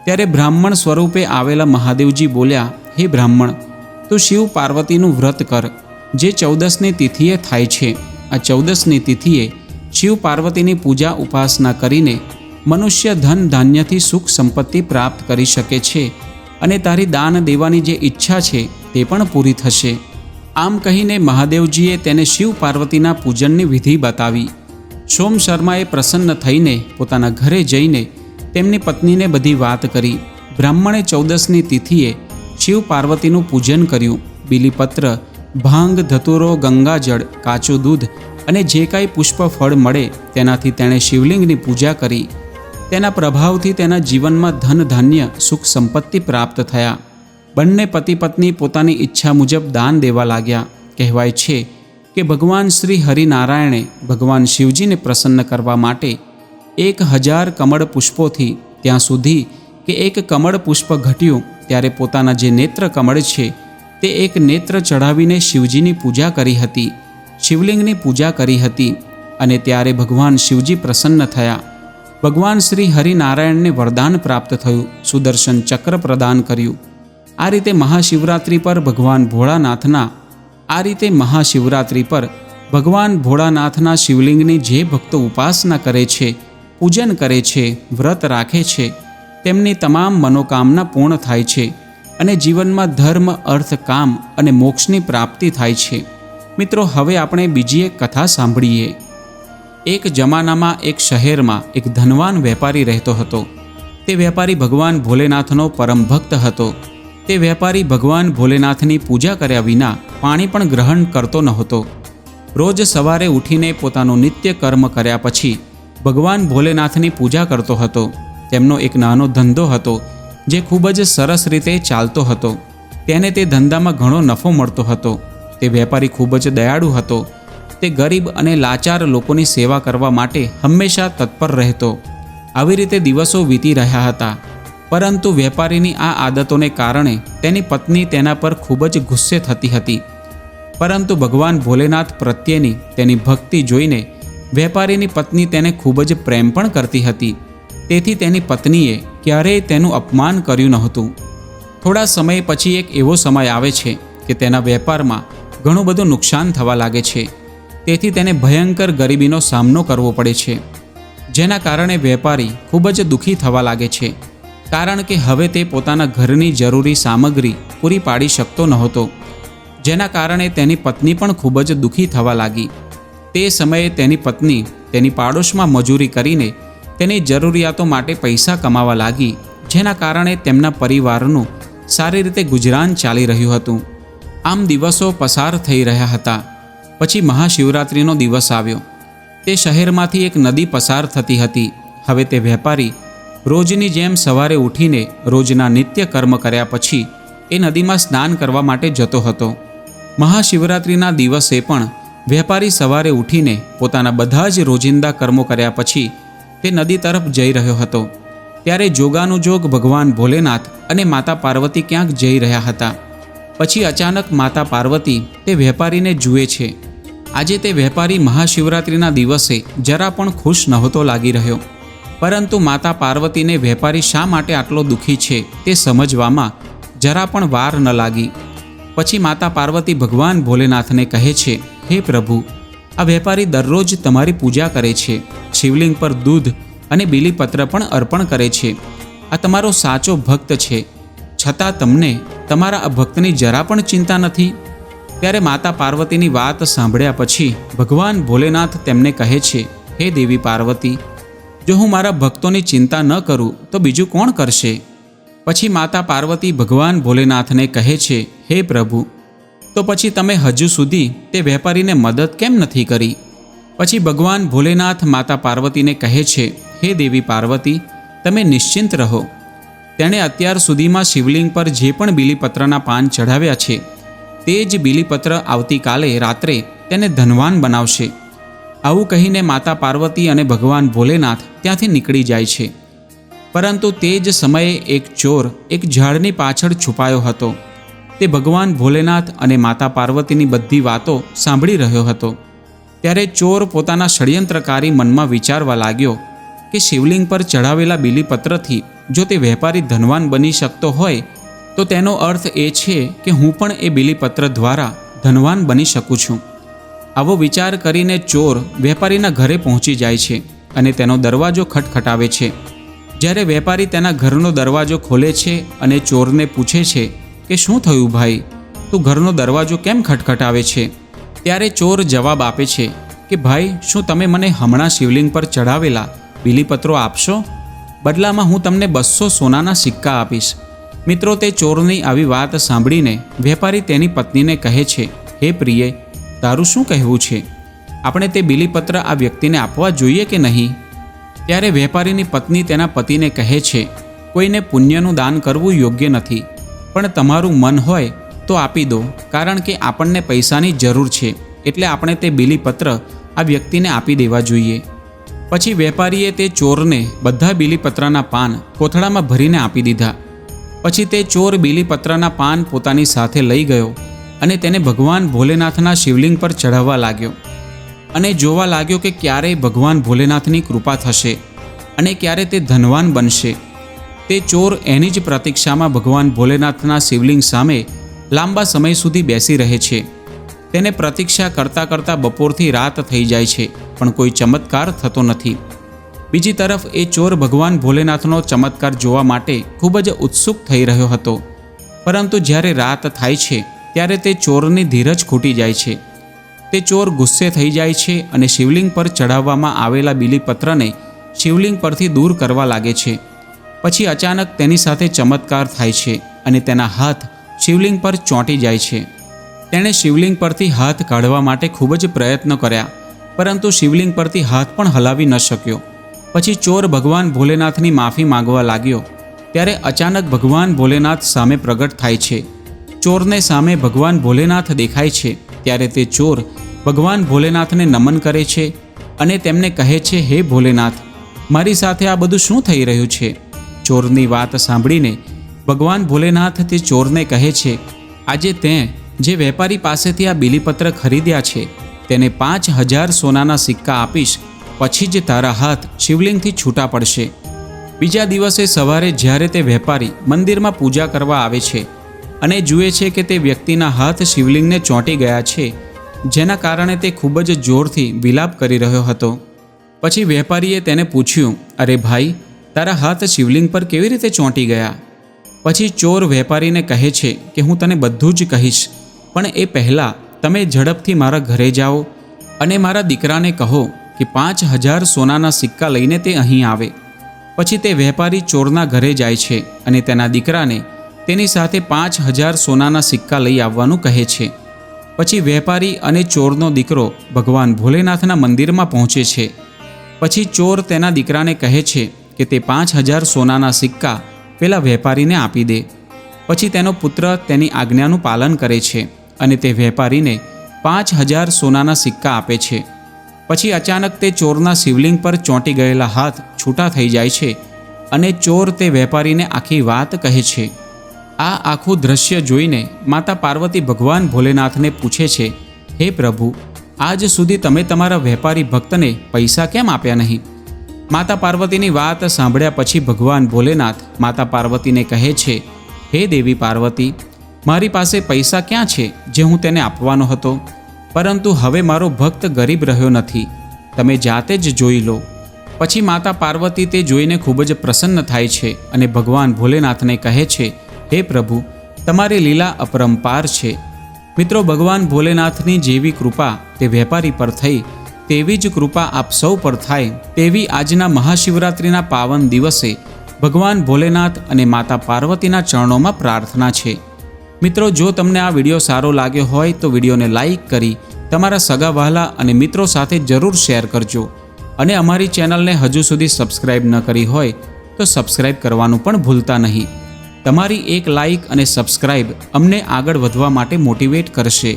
ત્યારે બ્રાહ્મણ સ્વરૂપે આવેલા મહાદેવજી બોલ્યા, હે બ્રાહ્મણ, તું શિવ પાર્વતીનું વ્રત કર, જે 14ની તિથિએ થાય છે. આ 14ની તિથિએ શિવ પાર્વતીની પૂજા ઉપાસના કરીને મનુષ્ય ધન ધાન્યથી સુખ સંપત્તિ પ્રાપ્ત કરી શકે છે અને તારી દાન દેવાની જે ઈચ્છા છે તે પણ પૂરી થશે. આમ કહીને મહાદેવજીએ તેને શિવ પાર્વતીના પૂજનની વિધિ બતાવી. સોમ શર્માએ પ્રસન્ન થઈને પોતાના ઘરે જઈને તેમની પત્નીને બધી વાત કરી. બ્રાહ્મણે 14ની તિથિએ શિવ પાર્વતીનું પૂજન કર્યું. બીલીપત્ર, ભાંગ, ધતુરો, ગંગાજળ, કાચું દૂધ અને જે કાંઈ પુષ્પ ફળ મળે તેનાથી તેણે શિવલિંગની પૂજા કરી. તેના પ્રભાવથી તેના જીવનમાં ધન ધાન્ય સુખ સંપત્તિ પ્રાપ્ત થયા. બંને પતિ પત્ની પોતાની ઈચ્છા મુજબ દાન દેવા લાગ્યા. કહેવાય છે કે ભગવાન શ્રી હરિનારાયણે ભગવાન શિવજીને પ્રસન્ન કરવા માટે 1000 કમળ પુષ્પોથી ત્યાં સુધી કે એક કમળ પુષ્પ ઘટ્યું ત્યારે પોતાના જે નેત્ર કમળ છે તે એક નેત્ર ચઢાવીને શિવજીની પૂજા કરી હતી, શિવલિંગની પૂજા કરી હતી અને ત્યારે ભગવાન શિવજી પ્રસન્ન થયા. ભગવાન શ્રી હરિનારાયણને વરદાન પ્રાપ્ત થયું, સુદર્શન ચક્ર પ્રદાન કર્યું. આ રીતે મહાશિવરાત્રિ પર ભગવાન ભોળાનાથના આ રીતે મહાશિવરાત્રિ પર ભગવાન ભોળાનાથના શિવલિંગની જે ભક્તો ઉપાસના કરે છે, પૂજન કરે છે, વ્રત રાખે છે, તેમની તમામ મનોકામના પૂર્ણ થાય છે અને જીવનમાં ધર્મ, અર્થ, કામ અને મોક્ષની પ્રાપ્તિ થાય છે. મિત્રો, હવે આપણે બીજી એક કથા સાંભળીએ. એક જમાનામાં એક શહેરમાં એક ધનવાન વેપારી રહેતો હતો. તે વેપારી ભગવાન ભોલેનાથનો પરમ ભક્ત હતો. તે વેપારી ભગવાન ભોલેનાથની પૂજા કર્યા વિના પાણી પણ ગ્રહણ કરતો નહોતો. રોજ સવારે ઉઠીને પોતાનું નિત્ય કર્મ કર્યા પછી ભગવાન ભોલેનાથની પૂજા કરતો હતો. તેમનો એક નાનો ધંધો હતો જે ખૂબ જ સરસ રીતે ચાલતો હતો. તેને તે ધંધામાં ઘણો નફો મળતો હતો. તે વેપારી ખૂબ જ દયાળુ હતો. તે ગરીબ અને લાચાર લોકોની સેવા કરવા માટે હંમેશા તત્પર રહેતો. આવી રીતે દિવસો વીતી રહ્યા હતા. પરંતુ વેપારીની આ આદતોને કારણે તેની પત્ની તેના પર ખૂબ જ ગુસ્સે થતી હતી. પરંતુ ભગવાન ભોલેનાથ પ્રત્યેની તેની ભક્તિ જોઈને વેપારીની પત્ની તેને ખૂબ જ પ્રેમ પણ કરતી હતી. તેથી તેની પત્નીએ ક્યારેય તેનું અપમાન કર્યું નહોતું. થોડા સમય પછી એક એવો સમય આવે છે કે તેના વેપારમાં ઘણું બધું નુકસાન થવા લાગે છે. તેથી તેને ભયંકર ગરીબીનો સામનો કરવો પડે છે, જેના કારણે વેપારી ખૂબ જ દુઃખી થવા લાગે છે. કારણ કે હવે તે પોતાના ઘરની જરૂરી સામગ્રી પૂરી પાડી શકતો નહોતો, જેના કારણે તેની પત્ની પણ ખૂબ જ દુઃખી થવા લાગી. તે સમયે તેની પત્ની તેની પાડોશમાં મજૂરી કરીને તેની જરૂરિયાતો માટે પૈસા કમાવા લાગી, જેના કારણે તેમના પરિવારનું સારી રીતે ગુજરાન ચાલી રહ્યું હતું. આમ દિવસો પસાર થઈ રહ્યા હતા. પછી મહાશિવરાત્રિનો દિવસ આવ્યો. તે શહેરમાંથી એક નદી પસાર થતી હતી. હવે તે વેપારી રોજની જેમ સવારે ઉઠીને રોજના નિત્ય કર્મ કર્યા પછી એ નદીમાં સ્નાન કરવા માટે જતો હતો. મહાશિવરાત્રિના દિવસે પણ વેપારી સવારે ઉઠીને પોતાના બધા જ રોજિંદા કર્મો કર્યા પછી તે નદી તરફ જઈ રહ્યો હતો. ત્યારે જોગાનુજોગ ભગવાન ભોલેનાથ અને માતા પાર્વતી ક્યાંક જઈ રહ્યા હતા. પછી અચાનક માતા પાર્વતી તે વેપારીને જુએ છે. આજે તે વેપારી મહાશિવરાત્રિના દિવસે જરા પણ ખુશ નહોતો લાગી રહ્યો. પરંતુ માતા પાર્વતીને વેપારી શા માટે આટલો દુઃખી છે તે સમજવામાં જરા પણ વાર ન લાગી. પછી માતા પાર્વતી ભગવાન ભોલેનાથને કહે છે, હે પ્રભુ, આ વેપારી દરરોજ તમારી પૂજા કરે છે, શિવલિંગ પર દૂધ અને બીલીપત્ર પણ અર્પણ કરે છે. આ તમારો સાચો ભક્ત છે, છતાં તમને તમારા આ ભક્તની જરા પણ ચિંતા નથી. ત્યારે માતા પાર્વતીની વાત સાંભળ્યા પછી ભગવાન ભોલેનાથ તેમને કહે છે, હે દેવી પાર્વતી, જો હું મારા ભક્તોની ચિંતા ન કરું તો બીજું કોણ કરશે? પછી માતા પાર્વતી ભગવાન ભોલેનાથને કહે છે, હે પ્રભુ, તો પછી તમે હજુ સુધી તે વેપારીને મદદ કેમ નથી કરી? પછી ભગવાન ભોલેનાથ માતા પાર્વતીને કહે છે, હે દેવી પાર્વતી, તમે નિશ્ચિંત રહો. તેણે અત્યાર સુધીમાં શિવલિંગ પર જે પણ બીલીપત્રના પાન ચઢાવ્યા છે તે જ બીલીપત્ર આવતીકાલે રાત્રે તેને ધનવાન બનાવશે. આવું કહીને માતા પાર્વતી અને ભગવાન ભોલેનાથ ત્યાંથી નીકળી જાય છે. પરંતુ તે જ સમયે એક ચોર એક ઝાડની પાછળ છુપાયો હતો. તે ભગવાન ભોલેનાથ અને માતા પાર્વતીની બધી વાતો સાંભળી રહ્યો હતો. ત્યારે ચોર પોતાના ષડયંત્રકારી મનમાં વિચારવા લાગ્યો કે શિવલિંગ પર ચઢાવેલા બીલીપત્રથી જો તે વેપારી ધનવાન બની શકતો હોય તો તેનો અર્થ એ છે કે હું પણ એ બીલીપત્ર દ્વારા ધનવાન બની શકું છું. આવો વિચાર કરીને ચોર વેપારીના ઘરે પહોંચી જાય છે અને તેનો દરવાજો ખટખટાવે છે. જ્યારે વેપારી તેના ઘરનો દરવાજો ખોલે છે અને ચોરને પૂછે છે કે શું થયું ભાઈ, તું ઘરનો દરવાજો કેમ ખટખટાવે છે? ત્યારે ચોર જવાબ આપે છે કે ભાઈ, શું તમે મને હમણાં શિવલિંગ પર ચઢાવેલા બીલીપત્રો આપશો? બદલામાં હું તમને 200 સોનાના સિક્કા આપીશ. મિત્રો, તે ચોરની આવી વાત સાંભળીને વેપારી તેની પત્નીને કહે છે, હે પ્રિય, તારું શું કહેવું છે? આપણે તે બીલીપત્ર આ વ્યક્તિને આપવા જોઈએ કે નહીં? ત્યારે વેપારીની પત્ની તેના પતિને કહે છે, કોઈને પુણ્યનું દાન કરવું યોગ્ય નથી, પણ તમારું મન હોય તો આપી દો, કારણ કે આપણને પૈસાની જરૂર છે, એટલે આપણે તે બીલીપત્ર આ વ્યક્તિને આપી દેવા જોઈએ. પછી વેપારીએ તે ચોરને બધા બીલીપત્રના પાન કોથળામાં ભરીને આપી દીધા. પછી તે ચોર બીલીપત્રના પાન પોતાની સાથે લઈ ગયો અને તેને ભગવાન ભોલેનાથના શિવલિંગ પર ચઢાવવા લાગ્યો અને જોવા લાગ્યો કે ક્યારે ભગવાન ભોલેનાથની કૃપા થશે અને ક્યારે તે ધનવાન બનશે. તે ચોર એની જ પ્રતીક્ષામાં ભગવાન ભોલેનાથના શિવલિંગ સામે લાંબા સમય સુધી બેસી રહે છે. તેને પ્રતીક્ષા કરતાં કરતાં બપોરથી રાત થઈ જાય છે, પણ કોઈ ચમત્કાર થતો નથી. બીજી તરફ એ ચોર ભગવાન ભોલેનાથનો ચમત્કાર જોવા માટે ખૂબ જ ઉત્સુક થઈ રહ્યો હતો. પરંતુ જ્યારે રાત થાય છે ત્યારે તે ચોરની ધીરજ ખૂટી જાય છે. તે ચોર ગુસ્સે થઈ જાય છે અને શિવલિંગ પર ચઢાવવામાં આવેલા બીલીપત્રને શિવલિંગ પરથી દૂર કરવા લાગે છે. પછી અચાનક તેની સાથે ચમત્કાર થાય છે અને તેના હાથ શિવલિંગ પર ચોંટી જાય છે. તેણે શિવલિંગ પરથી હાથ કાઢવા માટે ખૂબ જ પ્રયત્ન કર્યા, પરંતુ શિવલિંગ પરથી હાથ પણ હલાવી ન શક્યો. પછી ચોર ભગવાન ભોલેનાથની માફી માંગવા લાગ્યો. ત્યારે અચાનક ભગવાન ભોલેનાથ સામે પ્રગટ થાય છે. ચોરને સામે ભગવાન ભોલેનાથ દેખાય છે ત્યારે તે ચોર ભગવાન ભોલેનાથને નમન કરે છે અને તેમને કહે છે, હે ભોલેનાથ, મારી સાથે આ બધું શું થઈ રહ્યું છે? ચોરની વાત સાંભળીને ભગવાન ભોલેનાથ તે ચોરને કહે છે, આજે તે જે વેપારી પાસેથી આ બીલીપત્ર ખરીદ્યા છે તેને 5000 સોનાના સિક્કા આપીશ, પછી જ તારા હાથ શિવલિંગથી છૂટા પડશે. બીજા દિવસે સવારે જ્યારે તે વેપારી મંદિરમાં પૂજા કરવા આવે છે અને જુએ છે કે તે વ્યક્તિના હાથ શિવલિંગને ચોંટી ગયા છે, જેના કારણે તે ખૂબ જ જોરથી વિલાપ કરી રહ્યો હતો. પછી વેપારીએ તેને પૂછ્યું, અરે ભાઈ, તારા હાથ શિવલિંગ પર કેવી રીતે ચોંટી ગયા? પછી ચોર વેપારીને કહે છે કે હું તને બધું જ કહીશ, પણ એ પહેલાં તમે ઝડપથી મારા ઘરે જાઓ અને મારા દીકરાને કહો કે 5000 સોનાના સિક્કા લઈને તે અહીં આવે. પછી તે વેપારી ચોરના ઘરે જાય છે અને તેના દીકરાને તેની સાથે 5000 સોનાના સિક્કા લઈ આવવાનું કહે છે. પછી વેપારી અને ચોરનો દીકરો ભગવાન ભોલેનાથના મંદિરમાં પહોંચે છે. પછી ચોર તેના દીકરાને કહે છે કે તે 5000 સોનાના સિક્કા પેલા વેપારીને આપી દે. પછી તેનો પુત્ર તેની આજ્ઞાનું પાલન કરે છે અને તે વેપારીને 5000 સોનાના સિક્કા આપે છે. પછી અચાનક તે ચોરના શિવલિંગ પર ચોંટી ગયેલા હાથ છૂટા થઈ જાય છે અને ચોર તે વેપારીને આખી વાત કહે છે. આ આખું દ્રશ્ય જોઈને માતા પાર્વતી ભગવાન ભોલેનાથને પૂછે છે, હે પ્રભુ, આજ સુધી તમે તમારા વેપારી ભક્તને પૈસા કેમ આપ્યા નહીં? માતા પાર્વતીની વાત સાંભળ્યા પછી ભગવાન ભોલેનાથ માતા પાર્વતીને કહે છે, હે દેવી પાર્વતી, મારી પાસે પૈસા ક્યાં છે જે હું તેને આપવાનો હતો? પરંતુ હવે મારો ભક્ત ગરીબ રહ્યો નથી, તમે જાતે જ જોઈ લો. પછી માતા પાર્વતી તે જોઈને ખૂબ જ પ્રસન્ન થાય છે અને ભગવાન ભોલેનાથને કહે છે, હે પ્રભુ, તમારી લીલા અપરંપાર છે. મિત્રો, ભગવાન ભોલેનાથની જેવી કૃપા તે વેપારી પર થઈ તેવી જ કૃપા આપ સૌ પર થાય તેવી આજના મહાશિવરાત્રિના પાવન દિવસે ભગવાન ભોલેનાથ અને માતા પાર્વતીના ચરણોમાં પ્રાર્થના છે. મિત્રો, જો તમને આ વિડીયો સારો લાગ્યો હોય તો વિડીયોને લાઈક કરી તમારા સગા વહાલા અને મિત્રો સાથે જરૂર શેર કરજો અને અમારી ચેનલને હજુ સુધી સબસ્ક્રાઈબ ન કરી હોય તો સબસ્ક્રાઈબ કરવાનું પણ ભૂલતા નહીં. તમારી એક લાઈક અને સબસ્ક્રાઈબ અમને આગળ વધવા માટે મોટિવેટ કરશે.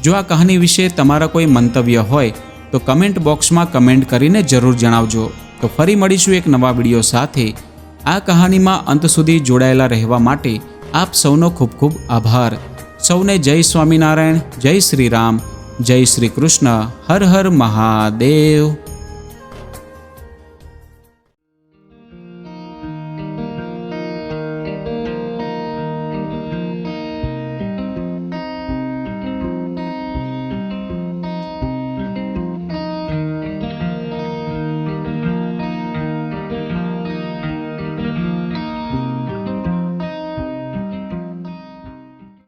જો આ કહાની વિશે તમારા કોઈ મંતવ્ય હોય તો કમેન્ટ બોક્સમાં કમેન્ટ કરીને જરૂર જણાવજો. તો ફરી મળીશું એક નવા વિડીયો સાથે. આ કહાનીમાં અંત સુધી જોડાયેલા રહેવા માટે આપ સૌનો ખૂબ ખૂબ આભાર. સૌને જય સ્વામિનારાયણ, જય શ્રી રામ, જય શ્રી કૃષ્ણ, હર હર મહાદેવ.